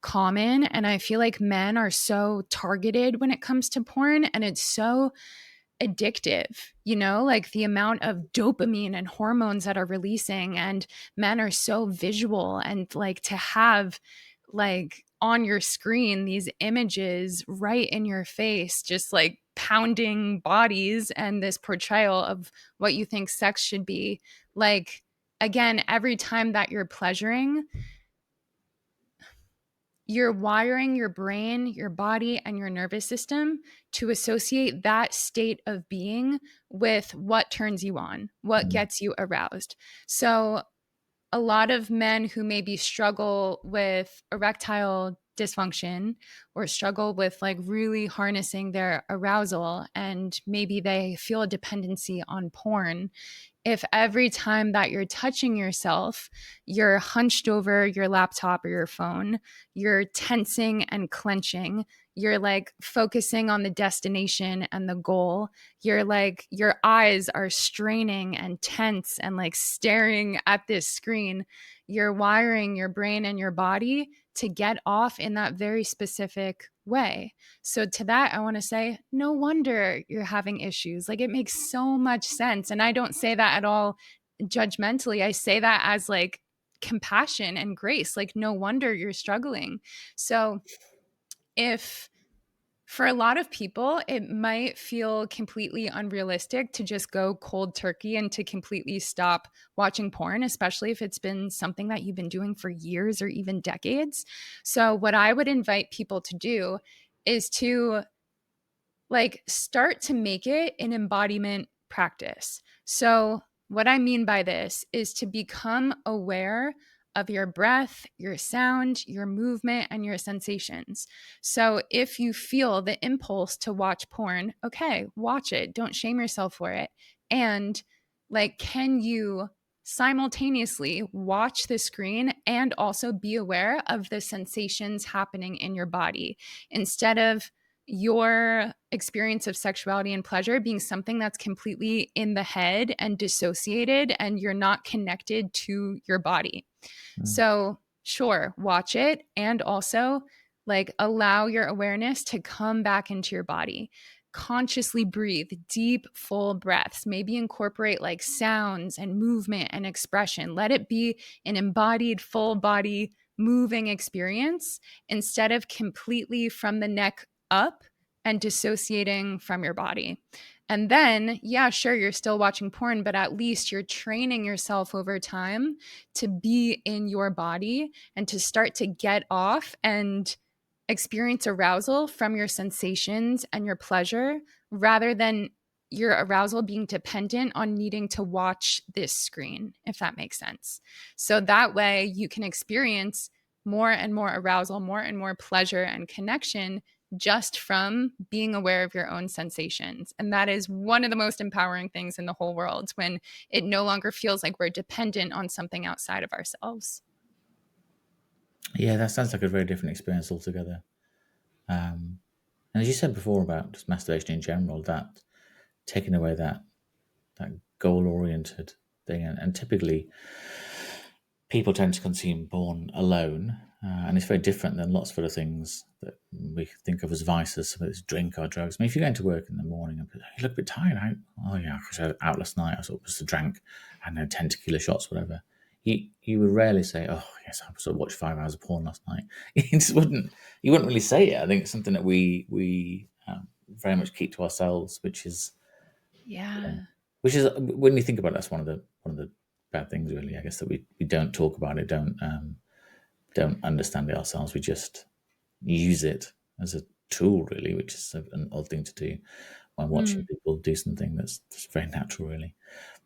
common and I feel like men are so targeted when it comes to porn and it's so addictive, like the amount of dopamine and hormones that are releasing and men are so visual and like to have like on your screen these images right in your face just like pounding bodies and this portrayal of what you think sex should be like again every time that you're pleasuring you're wiring your brain, your body, and your nervous system to associate that state of being with what turns you on, what mm, gets you aroused. So, a lot of men who maybe struggle with erectile dysfunction or struggle with like really harnessing their arousal, and maybe they feel a dependency on porn if every time that you're touching yourself, you're hunched over your laptop or your phone, you're tensing and clenching, you're like focusing on the destination and the goal, you're like, your eyes are straining and tense and like staring at this screen, you're wiring your brain and your body to get off in that very specific way. So, to that, I want to say, no wonder you're having issues. Like, it makes so much sense. And I don't say that at all judgmentally. I say that as like compassion and grace. Like, no wonder you're struggling. So, if for a lot of people, it might feel completely unrealistic to just go cold turkey and to completely stop watching porn, especially if it's been something that you've been doing for years or even decades. So, what I would invite people to do is to like start to make it an embodiment practice. So, what I mean by this is to become aware of your breath, your sound, your movement, and your sensations. So, if you feel the impulse to watch porn, okay, watch it. Don't shame yourself for it. And like, can you simultaneously watch the screen and also be aware of the sensations happening in your body instead of your experience of sexuality and pleasure being something that's completely in the head and dissociated and you're not connected to your body. Mm. So, sure, watch it and also like allow your awareness to come back into your body. Consciously breathe deep, full breaths. Maybe incorporate like sounds and movement and expression. Let it be an embodied, full body moving experience instead of completely from the neck up and dissociating from your body. And then, yeah, sure, you're still watching porn, but at least you're training yourself over time to be in your body and to start to get off and experience arousal from your sensations and your pleasure rather than your arousal being dependent on needing to watch this screen, if that makes sense. So that way you can experience more and more arousal, more and more pleasure and connection just from being aware of your own sensations. And that is one of the most empowering things in the whole world when it no longer feels like we're dependent on something outside of ourselves. Yeah, that sounds like a very different experience altogether. And as you said before about just masturbation in general, that taking away that goal oriented thing, and typically people tend to consume porn alone, and it's very different than lots of other things that we think of as vices, whether it's drink or drugs. I mean, if you're going to work in the morning and you look a bit tired, oh yeah, because I was out last night, I sort of just drank, I don't know, 10 tequila shots, whatever. You would rarely say, "Oh yes, I sort of watched 5 hours of porn last night." You wouldn't really say it. I think it's something that we very much keep to ourselves, Yeah. which is when you think about it, that's one of the bad things, really. I guess that we don't talk about it, don't understand it ourselves. We just use it as a tool, really, which is an odd thing to do when watching Mm, people do something that's just very natural, really.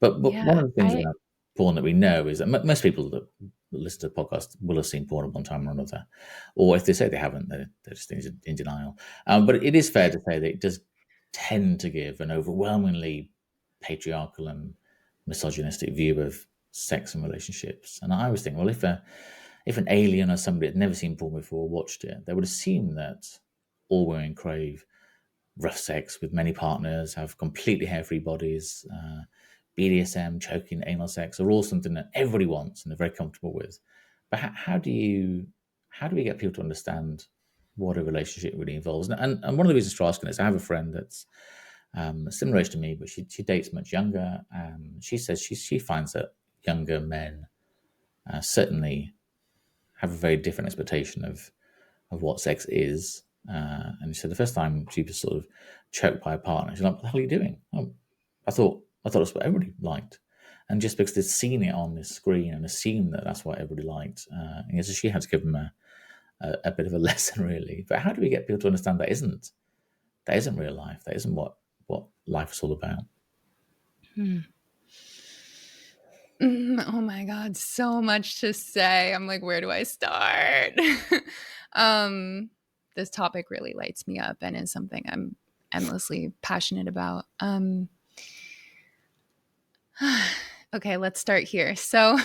But one yeah. of the things about porn that we know is that most people that listen to the podcast will have seen porn at one time or another, or if they say they haven't, they're just in denial. But it is fair to say that it does tend to give an overwhelmingly patriarchal and misogynistic view of sex and relationships. And I always think, well, if an alien or somebody had never seen porn before watched it, they would assume that all women crave rough sex with many partners, have completely hair-free bodies, BDSM, choking, anal sex are all something that everybody wants and they're very comfortable with. But how do we get people to understand what a relationship really involves? And one of the reasons for asking this, I have a friend that's similar age to me, but she dates much younger. She says she finds that younger men certainly have a very different expectation of what sex is. And she said the first time she was sort of choked by a partner, she's like, "What the hell are you doing?" Oh, I thought that's what everybody liked. And just because they'd seen it on this screen and assumed that that's what everybody liked, and so she had to give them a bit of a lesson, really. But how do we get people to understand that isn't real life? That isn't what life is all about. Hmm. Oh my God, so much to say. I'm like, where do I start? um, this topic really lights me up and is something I'm endlessly passionate about. Okay, let's start here. So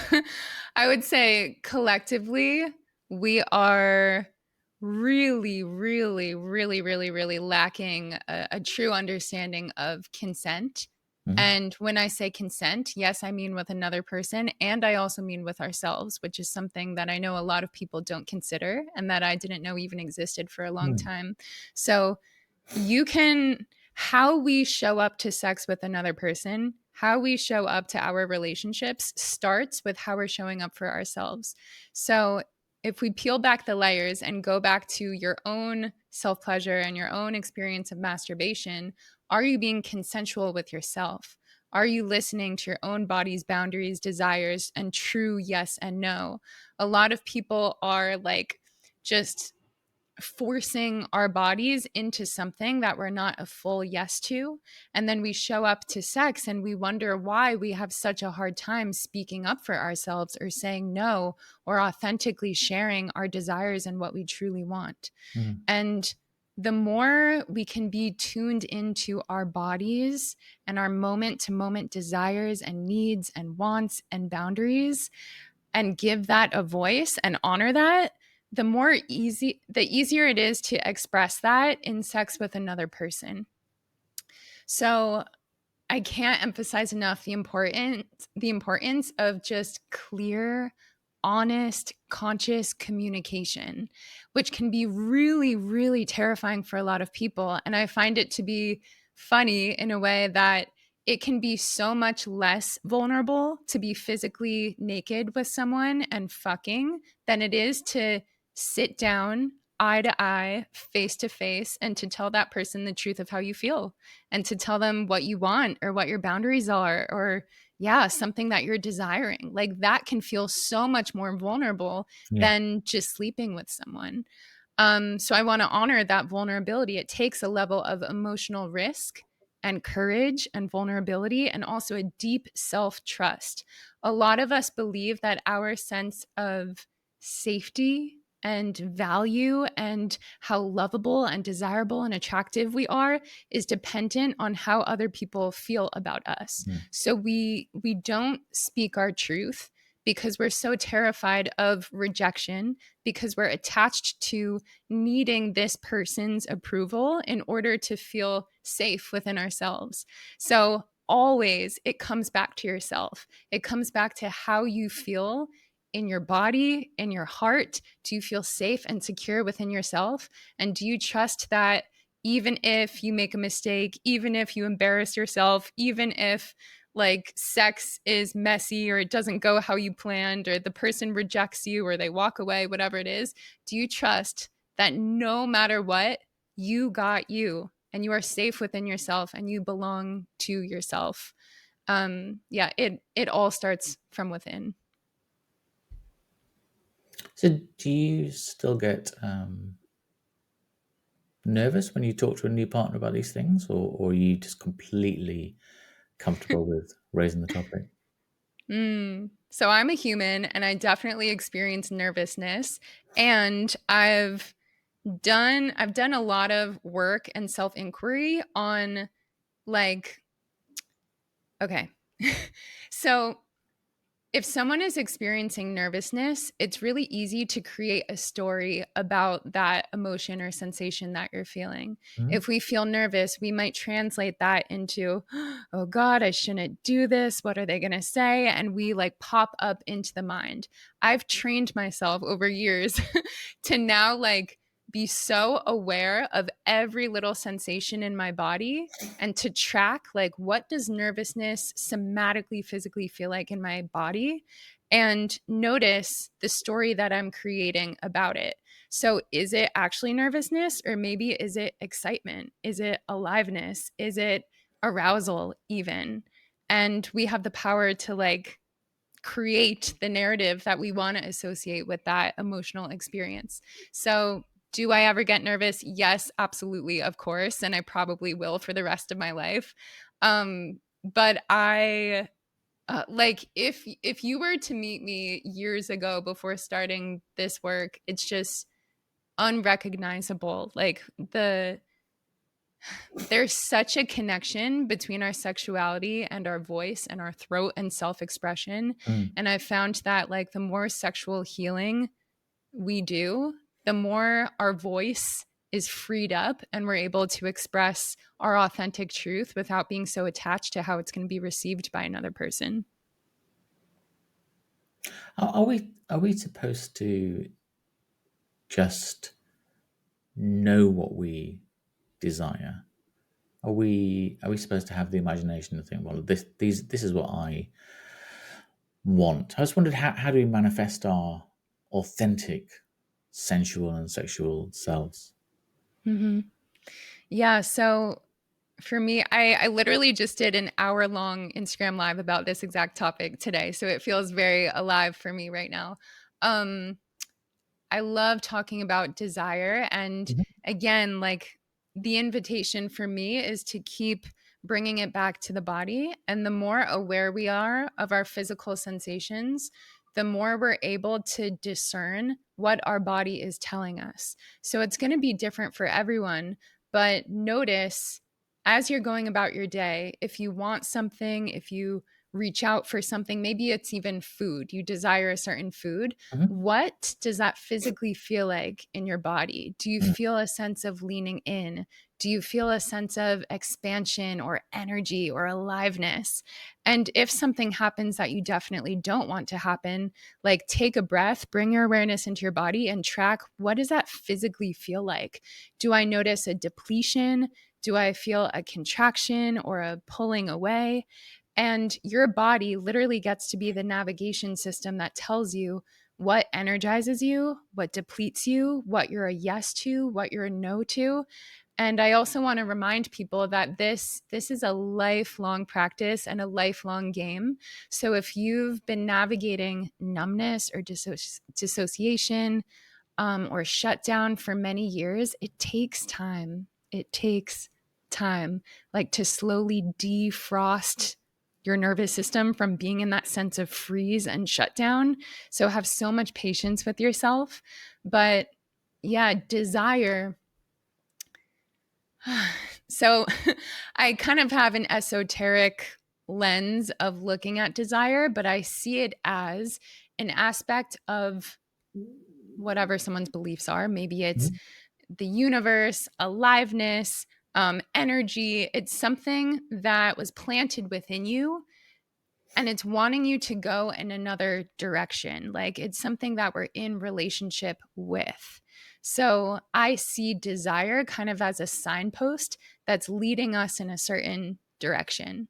I would say collectively, we are really, really, really, really, really lacking a true understanding of consent. Mhm. And when I say consent, yes, I mean with another person, and I also mean with ourselves, which is something that I know a lot of people don't consider and that I didn't know even existed for a long Mm. time. So you can how we show up to sex with another person, how we show up to our relationships starts with how we're showing up for ourselves. So if we peel back the layers and go back to your own self pleasure and your own experience of masturbation, are you being consensual with yourself? Are you listening to your own body's boundaries, desires, and true yes and no? A lot of people are like just forcing our bodies into something that we're not a full yes to. And then we show up to sex and we wonder why we have such a hard time speaking up for ourselves or saying no or authentically sharing our desires and what we truly want. Mm. And the more we can be tuned into our bodies and our moment to moment desires and needs and wants and boundaries, and give that a voice and honor that, the easier it is to express that in sex with another person. So I can't emphasize enough the importance of just clear, honest, conscious communication, which can be really, really terrifying for a lot of people. And I find it to be funny in a way that it can be so much less vulnerable to be physically naked with someone and fucking than it is to sit down eye to eye, face to face, and to tell that person the truth of how you feel and to tell them what you want or what your boundaries are or yeah, something that you're desiring. Like that can feel so much more vulnerable Yeah. than just sleeping with someone. So I want to honor that vulnerability. It takes a level of emotional risk and courage and vulnerability and also a deep self-trust. A lot of us believe that our sense of safety and value and how lovable and desirable and attractive we are is dependent on how other people feel about us. Mm. So we don't speak our truth because we're so terrified of rejection, because we're attached to needing this person's approval in order to feel safe within ourselves. So always it comes back to yourself. It comes back to how you feel in your body, in your heart. Do you feel safe and secure within yourself? And do you trust that even if you make a mistake, even if you embarrass yourself, even if like sex is messy or it doesn't go how you planned or the person rejects you or they walk away, whatever it is, do you trust that no matter what, you got you and you are safe within yourself and you belong to yourself? Yeah, it all starts from within. So, do you still get nervous when you talk to a new partner about these things, or are you just completely comfortable with raising the topic? So I'm a human and I definitely experience nervousness and I've done a lot of work and self-inquiry on like okay. So if someone is experiencing nervousness, it's really easy to create a story about that emotion or sensation that you're feeling. Mhm. If we feel nervous, we might translate that into, oh God, I shouldn't do this. What are they going to say? And we like pop up into the mind. I've trained myself over years to now like be so aware of every little sensation in my body and to track like what does nervousness somatically physically feel like in my body and notice the story that I'm creating about it. So is it actually nervousness or maybe is it excitement? Is it aliveness? Is it arousal even? And we have the power to like create the narrative that we want to associate with that emotional experience. So, do I ever get nervous? Yes, absolutely, of course, and I probably will for the rest of my life. But I like if you were to meet me years ago before starting this work, it's just unrecognizable. Like There's such a connection between our sexuality and our voice and our throat and self-expression. Mm. And I found that like the more sexual healing we do, the more our voice is freed up and we're able to express our authentic truth without being so attached to how it's going to be received by another person. Are we supposed to just know what we desire? Are we supposed to have the imagination and think, well, this is what I want? I just wondered how do we manifest our authentic sensual and sexual selves? Mm-hmm. Yeah. So for me, I literally just did an hour-long Instagram live about this exact topic today. So it feels very alive for me right now. Um, I love talking about desire. And Mhm. again, like the invitation for me is to keep bringing it back to the body. And the more aware we are of our physical sensations, the more we're able to discern what our body is telling us. So it's going to be different for everyone, but notice as you're going about your day, if you want something, if you reach out for something, maybe it's even food, you desire a certain food, Mhm. what does that physically feel like in your body? Do you Mm. feel a sense of leaning in? Do you feel a sense of expansion or energy or aliveness? And if something happens that you definitely don't want to happen, like take a breath, bring your awareness into your body and track, what does that physically feel like? Do I notice a depletion? Do I feel a contraction or a pulling away? And your body literally gets to be the navigation system that tells you what energizes you, what depletes you, what you're a yes to, what you're a no to. And I also want to remind people that this is a lifelong practice and a lifelong game. So if you've been navigating numbness or dissociation, or shut down for many years, it takes time. It takes time, like to slowly defrost your nervous system from being in that sense of freeze and shutdown. So have so much patience with yourself. But yeah, desire. So I kind of have an esoteric lens of looking at desire, but I see it as an aspect of whatever someone's beliefs are. Maybe it's Mhm. the universe, aliveness, energy. It's something that was planted within you and it's wanting you to go in another direction. Like it's something that we're in relationship with. So I see desire kind of as a signpost that's leading us in a certain direction.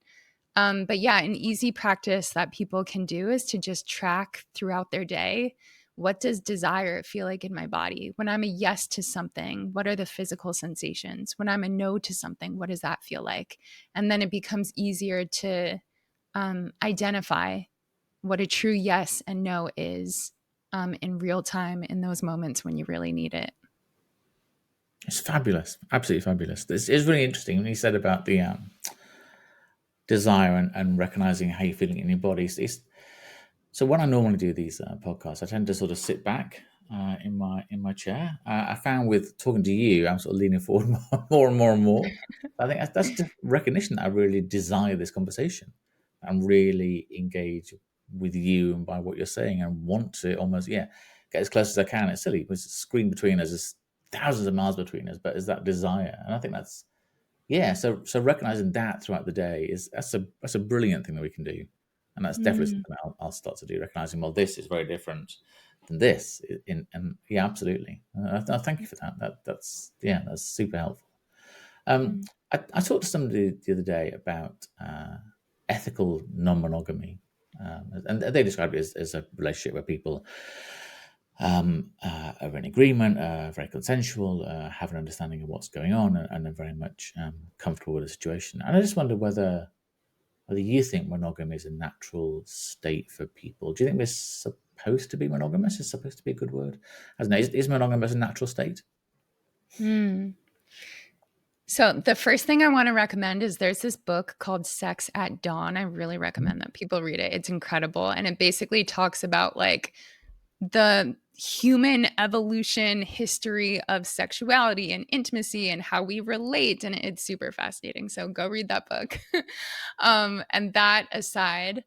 But yeah, an easy practice that people can do is to just track throughout their day. What does desire feel like in my body? When I'm a yes to something, what are the physical sensations? When I'm a no to something, what does that feel like? And then it becomes easier to identify what a true yes and no is in real time in those moments when you really need it. It's fabulous, absolutely fabulous. This is really interesting when you said about the desire and recognizing how you're feeling in your body. So when I normally do these podcasts, I tend to sort of sit back in my chair. I found with talking to you, I'm sort of leaning forward more and more and more. I think that's just recognition that I really desire this conversation and really engage with you and by what you're saying and want to almost get as close as I can. It's silly, there's a screen between us, there's thousands of miles between us, but is that desire? And I think that's so recognizing that throughout the day that's a brilliant thing that we can do, and that's definitely Mm, something that I'll start to do. Recognizing, well, this is very different than this, and yeah, absolutely. Thank you for that. That's super helpful. Um, mm, I talked to somebody the other day about ethical non-monogamy, and they described it as a relationship where people are in agreement, very consensual, have an understanding of what's going on, and are very much comfortable with the situation. And I just wonder whether you think monogamy is a natural state for people. Do you think we're supposed to be monogamous? Is supposed to be a good word? As is monogamous a natural state? mm. So the first thing I want to recommend is there's this book called Sex at Dawn. I really Mhm. recommend that people read it. It's incredible. And it basically talks about like the human evolution history of sexuality and intimacy and how we relate, and it's super fascinating. So go read that book. And that aside,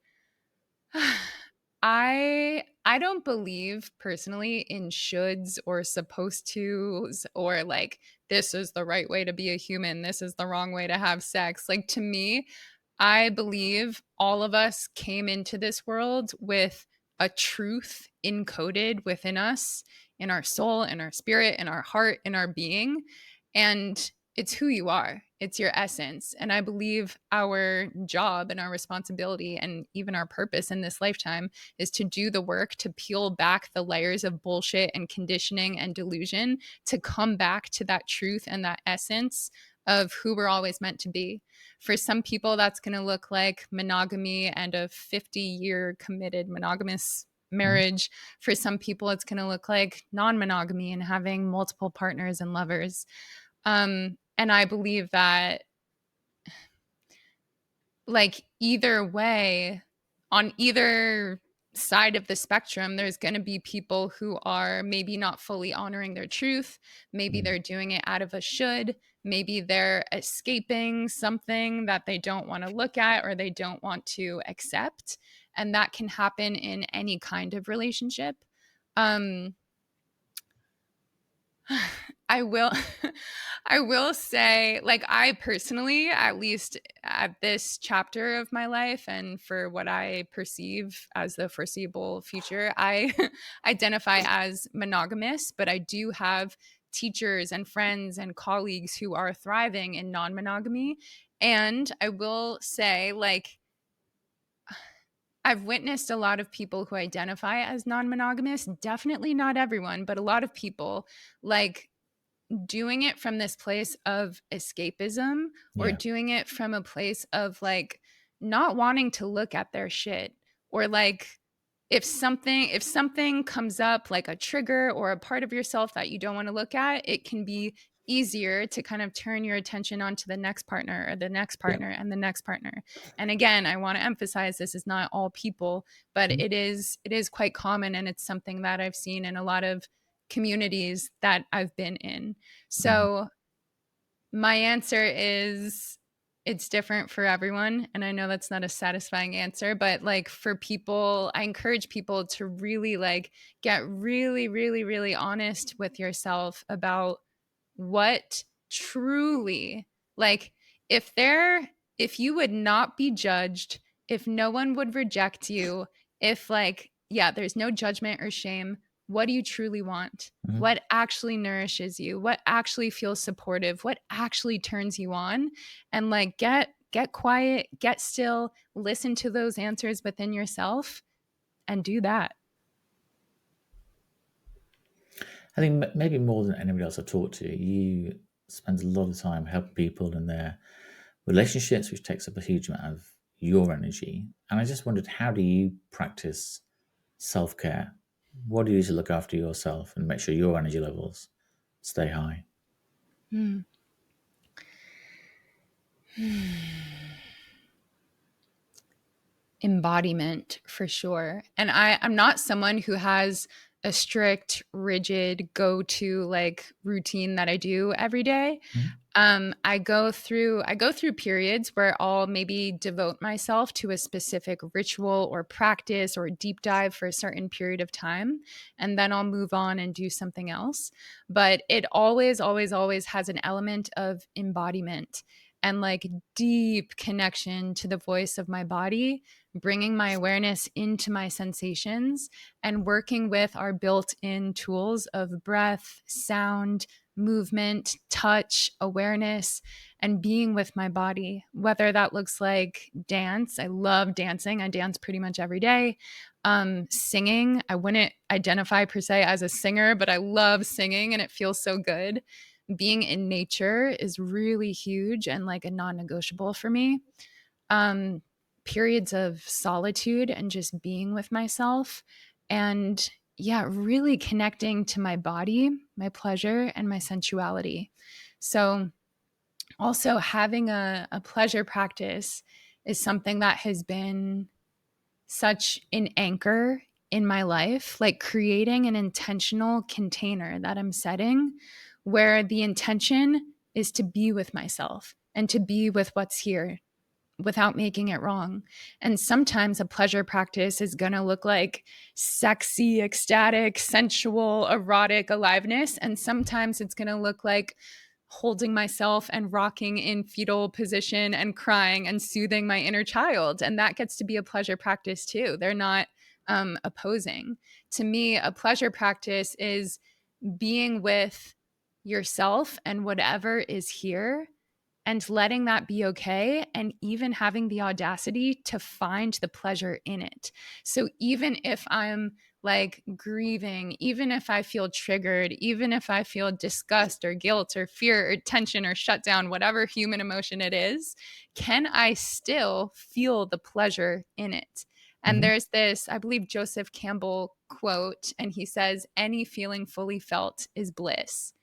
I don't believe personally in shoulds or supposed tos, or like this is the right way to be a human, this is the wrong way to have sex. Like, to me, I believe all of us came into this world with a truth encoded within us, in our soul, in our spirit, in our heart, in our being. And it's who you are, it's your essence. And I believe our job and our responsibility and even our purpose in this lifetime is to do the work to peel back the layers of bullshit and conditioning and delusion, to come back to that truth and that essence of who we're always meant to be. For some people, that's going to look like monogamy and a 50-year committed monogamous marriage. For some people, it's going to look like non-monogamy and having multiple partners and lovers. And I believe that, like, either way, on either side of the spectrum, there's going to be people who are maybe not fully honoring their truth. Maybe they're doing it out of a should. Maybe they're escaping something that they don't want to look at or they don't want to accept. And that can happen in any kind of relationship. I will I will say, like, I personally, at least at this chapter of my life and for what I perceive as the foreseeable future, I identify as monogamous, but I do have teachers and friends and colleagues who are thriving in non-monogamy. And I will say, like, I've witnessed a lot of people who identify as non-monogamous, definitely not everyone, but a lot of people, like, doing it from this place of escapism, or Yeah. doing it from a place of like not wanting to look at their shit, or like if something comes up, like a trigger or a part of yourself that you don't want to look at, it can be easier to kind of turn your attention onto the next partner or the next Yeah. partner and the next partner. And again, I want to emphasize this is not all people, but it is quite common, and it's something that I've seen in a lot of communities that I've been in. So my answer is it's different for everyone. And I know that's not a satisfying answer, but like, for people, I encourage people to really like get really, really, really honest with yourself about what truly, like, if you would not be judged, if no one would reject you, if like, yeah, there's no judgment or shame, what do you truly want? Mhm. What actually nourishes you? What actually feels supportive? What actually turns you on? And like, get quiet, get still, listen to those answers within yourself and do that. I think maybe more than anybody else I've talked to, you spend a lot of time helping people in their relationships, which takes up a huge amount of your energy. And I just wondered, how do you practice self care? What do you do to look after yourself and make sure your energy levels stay high? Hmm. Embodiment, for sure. And I'm not someone who has a strict, rigid go-to like routine that I do every day. Mhm. I go through periods where I'll maybe devote myself to a specific ritual or practice or deep dive for a certain period of time, and then I'll move on and do something else. But it always, always, always has an element of embodiment and like deep connection to the voice of my body, bringing my awareness into my sensations, and working with our built in tools of breath, sound, movement, touch, awareness, and being with my body, whether that looks like dance. I love dancing. I dance pretty much every day. Singing, I wouldn't identify per se as a singer, but I love singing and it feels so good. Being in nature is really huge and like a non negotiable for me. um, Periods of solitude and just being with myself. And yeah, really connecting to my body, my pleasure, and my sensuality. So, also having a pleasure practice is something that has been such an anchor in my life, like creating an intentional container that I'm setting where the intention is to be with myself and to be with what's here without making it wrong. And sometimes a pleasure practice is going to look like sexy, ecstatic, sensual, erotic aliveness. And sometimes it's going to look like holding myself and rocking in fetal position and crying and soothing my inner child. And that gets to be a pleasure practice too. They're not opposing. To me, a pleasure practice is being with yourself and whatever is here and letting that be okay, and even having the audacity to find the pleasure in it. So even if I'm like grieving, even if I feel triggered, even if I feel disgust or guilt or fear or tension or shutdown, whatever human emotion it is, can I still feel the pleasure in it? And Mm-hmm. there's this, I believe, Joseph Campbell quote, and he says, any feeling fully felt is bliss.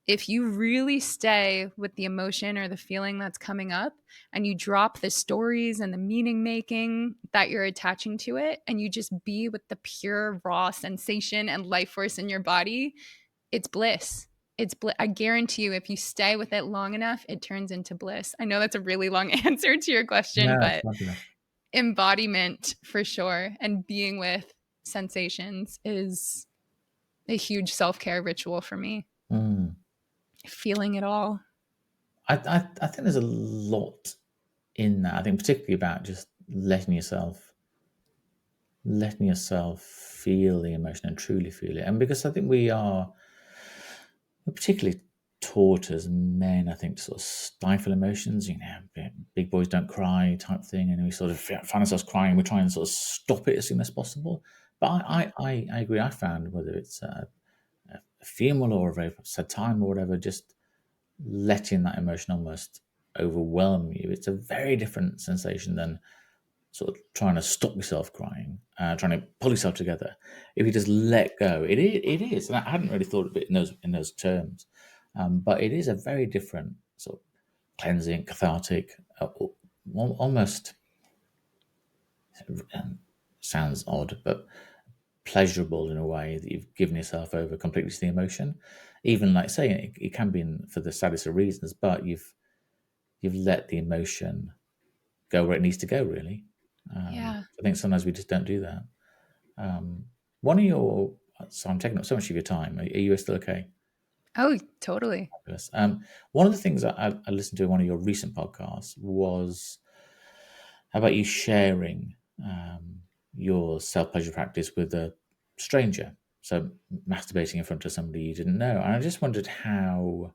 If you really stay with the emotion or the feeling that's coming up and you drop the stories and the meaning making that you're attaching to it and you just be with the pure raw sensation and life force in your body, it's bliss. I guarantee you, if you stay with it long enough, it turns into bliss. I know that's a really long answer to your question, No, it's but fabulous. embodiment for sure, and being with sensations is a huge self-care ritual for me. Mm. Feeling it all. I think there's a lot in that. I think particularly about just letting yourself feel the emotion and truly feel it. And because I think we're particularly taught as men, I think, to sort of stifle emotions, big boys don't cry type thing, and we sort of find ourselves crying. We try and sort of stop it as soon as possible. But I agree. I found whether it's a funeral or a very sad time or whatever, just letting that emotion almost overwhelm you. It's a very different sensation than sort of trying to stop yourself crying, trying to pull yourself together. If you just let go, it is. And I hadn't really thought of it in those terms, but it is a very different sort of cleansing, cathartic, almost sounds odd, but pleasurable in a way that you've given yourself over completely to the emotion. Even like saying it can be for the saddest of reasons, but you've let the emotion go where it needs to go. Really, Yeah. I think sometimes we just don't do that. One of your so I'm taking up so much of your time. Are you still okay? Oh, totally. Fabulous. One of the things that I listened to in one of your recent podcasts was about you sharing your self pleasure practice with a stranger. So masturbating in front of somebody you didn't know, and I just wondered how.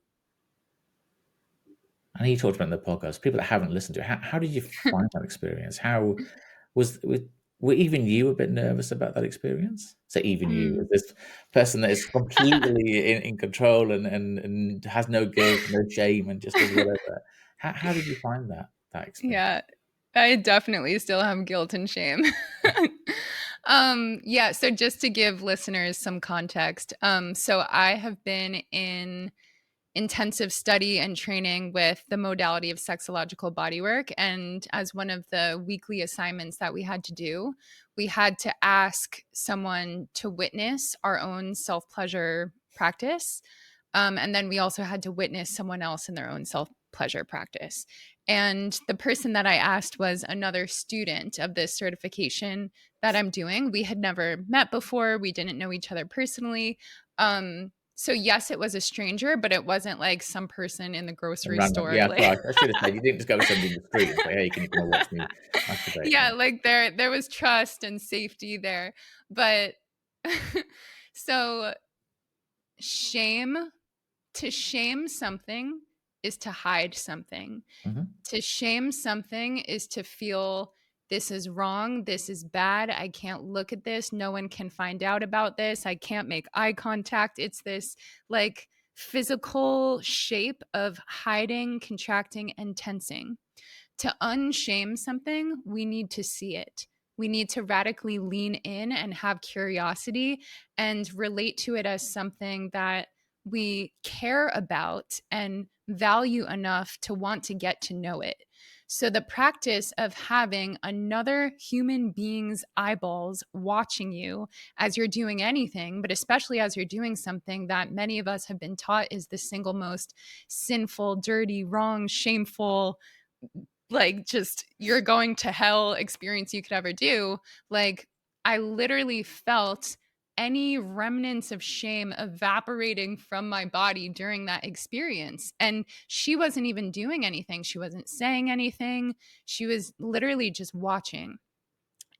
I know you talked about it in the podcast. People that haven't listened to it, how did you find that experience? How was were even you a bit nervous about that experience? So even you, Mm, as this person that is completely in control and has no guilt, no shame, and just does whatever. How did you find that experience? yeah, I definitely still have guilt and shame. Yeah, so just to give listeners some context, so I have been in intensive study and training with the modality of sexological bodywork. And as one of the weekly assignments that we had to do, we had to ask someone to witness our own self pleasure practice. And then we also had to witness someone else in their own self pleasure practice. And the person that I asked was another student of this certification that I'm doing. We had never met before, we didn't know each other personally. So yes, it was a stranger, but it wasn't like some person in the And grocery random, store. yeah, Like, sorry, I should have said you didn't just go to somebody in the street and say, "Hey, can you come and watch me masturbate?" yeah, Yeah. like there was trust and safety there. But so shame to shame something is to hide something. Hmm. To shame something is to feel this is wrong, this is bad, I can't look at this, no one can find out about this, I can't make eye contact. It's this like physical shape of hiding, contracting, and tensing. To unshame something, we need to see it. We need to radically lean in and have curiosity and relate to it as something that we care about and value enough to want to get to know it. So the practice of having another human being's eyeballs watching you as you're doing anything, but especially as you're doing something that many of us have been taught is the single most sinful, dirty, wrong, shameful, like just you're going to hell experience you could ever do. Like, I literally felt any remnants of shame evaporating from my body during that experience. And she wasn't even doing anything. She wasn't saying anything. She was literally just watching.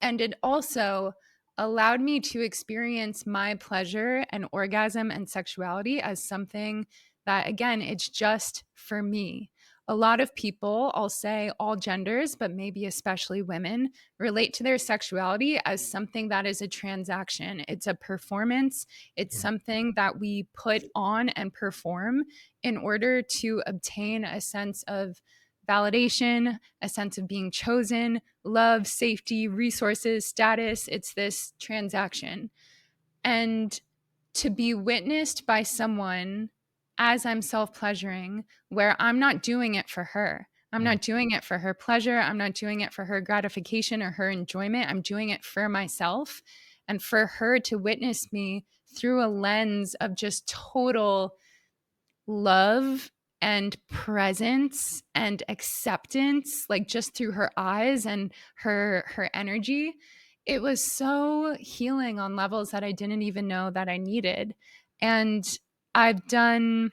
And it also allowed me to experience my pleasure and orgasm and sexuality as something that, again, it's just for me. A lot of people, I'll say all genders, but maybe especially women, relate to their sexuality as something that is a transaction. It's a performance, it's Yeah. something that we put on and perform in order to obtain a sense of validation, a sense of being chosen, love, safety, resources, status. It's this transaction. And to be witnessed by someone as I'm self pleasuring, where I'm not doing it for her. I'm Mm. not doing it for her pleasure. I'm not doing it for her gratification or her enjoyment. I'm doing it for myself. And for her to witness me through a lens of just total love and presence and acceptance, like just through her eyes and her energy, it was so healing on levels that I didn't even know that I needed. And I've done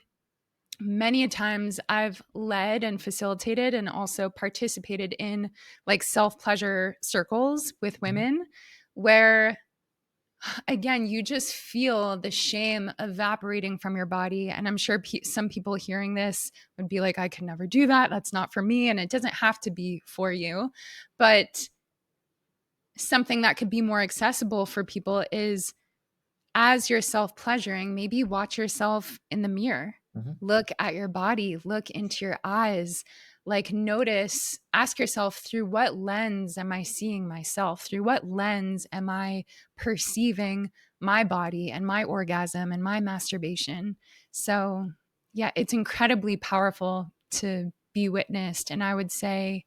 many a times, I've led and facilitated and also participated in like self pleasure circles with Mhm. women where, again, you just feel the shame evaporating from your body. And I'm sure some people hearing this would be like, I could never do that. That's not for me. And it doesn't have to be for you. But something that could be more accessible for people is, as you're self pleasuring, maybe watch yourself in the mirror. Mhm. Look at your body, look into your eyes, like notice, ask yourself, through what lens am I seeing myself? Through what lens am I perceiving my body and my orgasm and my masturbation? So, yeah, it's incredibly powerful to be witnessed. And I would say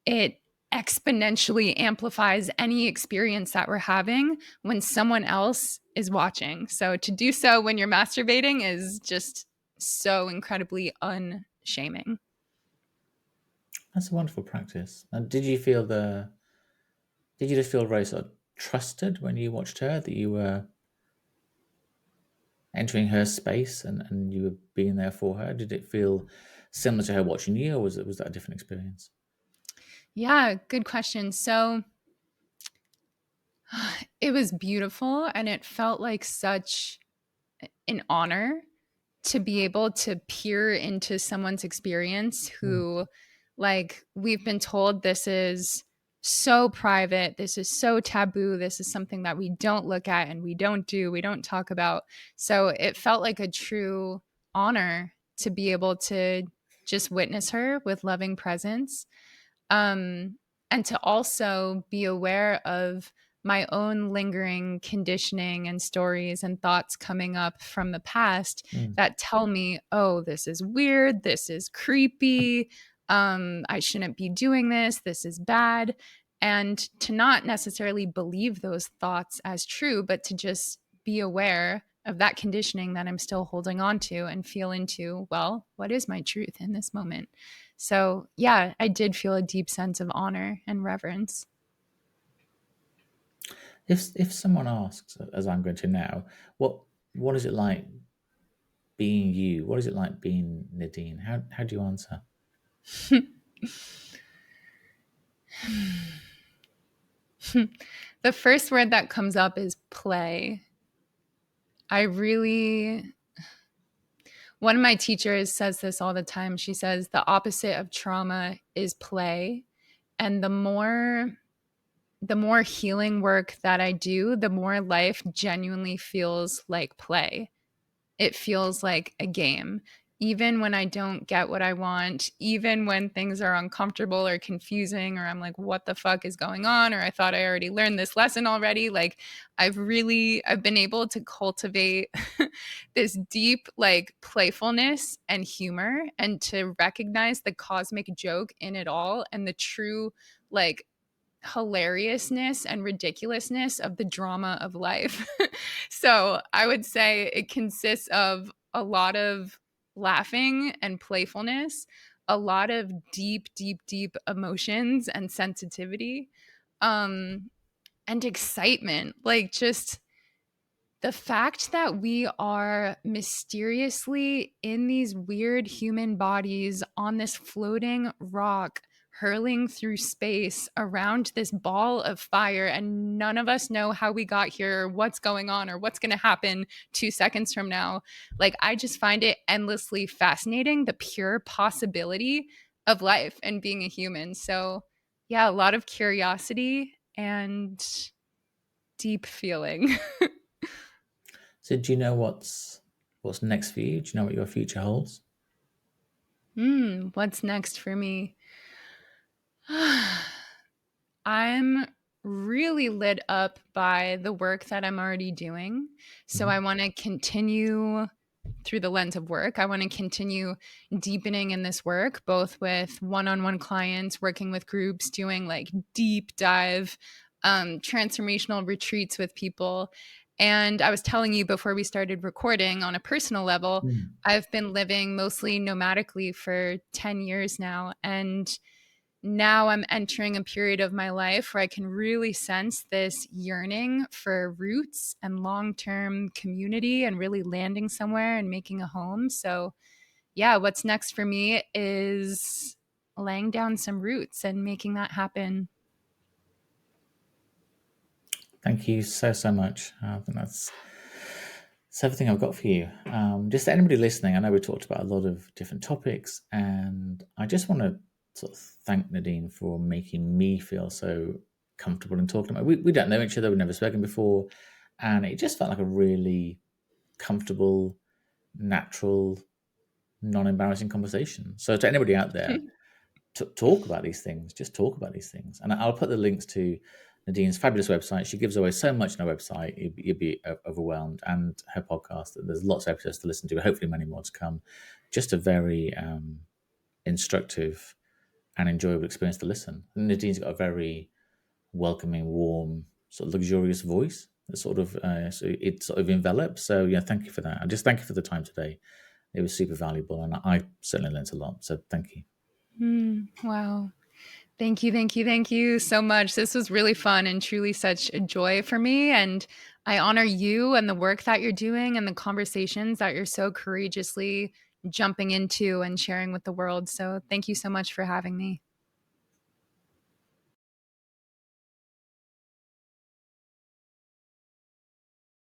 it exponentially amplifies any experience that we're having when someone else is watching. So to do so when you're masturbating is just so incredibly unshaming. That's a wonderful practice. And did you just feel very sort of trusted when you watched her, that you were entering her space and you were being there for her? Did it feel similar to her watching you, or was that a different experience? Yeah, good question. So it was beautiful and it felt like such an honor to be able to peer into someone's experience Mm. who, like, we've been told this is so private, this is so taboo, this is something that we don't look at and we don't do, we don't talk about. So it felt like a true honor to be able to just witness her with loving presence, um, and to also be aware of my own lingering conditioning and stories and thoughts coming up from the past Mm. that tell me, oh, this is weird, this is creepy, I shouldn't be doing this, this is bad. And to not necessarily believe those thoughts as true, but to just be aware of that conditioning that I'm still holding on to and feel into, well, what is my truth in this moment? So, yeah, I did feel a deep sense of honor and reverence. If someone asks, as I'm going to now, what is it like being you? What is it like being Nadine? How do you answer? The first word that comes up is play. I really, one of my teachers says this all the time. She says the opposite of trauma is play. And the more healing work that I do, the more life genuinely feels like play. It feels like a game. even when I don't get what I want, even when things are uncomfortable or confusing, or I'm like, what the fuck is going on? Or I thought I already learned this lesson already. Like, I've been able to cultivate this deep, like, playfulness and humor, and to recognize the cosmic joke in it all and the true, like, hilariousness and ridiculousness of the drama of life. So I would say it consists of a lot of laughing and playfulness, a lot of deep, deep, deep emotions and sensitivity, um, and excitement. Like, just the fact that we are mysteriously in these weird human bodies on this floating rock, hurling through space around this ball of fire, and none of us know how we got here, or what's going on, or what's going to happen 2 seconds from now. Like, I just find it endlessly fascinating, the pure possibility of life and being a human. So, yeah, a lot of curiosity and deep feeling. So, do you know what's next for you? Do you know what your future holds? What's next for me? I'm really lit up by the work that I'm already doing. So I Mhm. want to continue through the lens of work. I want to continue deepening in this work, both with one on one clients, working with groups, doing like deep dive transformational retreats with people. And I was telling you before we started recording, on a personal level, Mm. I've been living mostly nomadically for 10 years now. And now I'm entering a period of my life where I can really sense this yearning for roots and long term community and really landing somewhere and making a home. So, yeah, what's next for me is laying down some roots and making that happen. Thank you so much. I think that's everything I've got for you. Just to anybody listening, I know we talked about a lot of different topics, and I just want to sort of thank Nadine for making me feel so comfortable in talking about. We don't know each other; we've never spoken before, and it just felt like a really comfortable, natural, non-embarrassing conversation. So, to anybody out there, talk about these things. Just talk about these things, and I'll put the links to Nadine's fabulous website. She gives away so much on her website, you'd be overwhelmed. And her podcast, there's lots of episodes to listen to, hopefully many more to come. Just a very instructive and enjoyable experience to listen. And Nadine's got a very welcoming, warm, sort of luxurious voice that sort of so it sort of envelops. So yeah, thank you for that. I just thank you for the time today. It was super valuable, and I certainly learned a lot. So thank you. Wow. Thank you, thank you, thank you so much. This was really fun and truly such a joy for me. And I honor you and the work that you're doing and the conversations that you're so courageously jumping into and sharing with the world. So thank you so much for having me.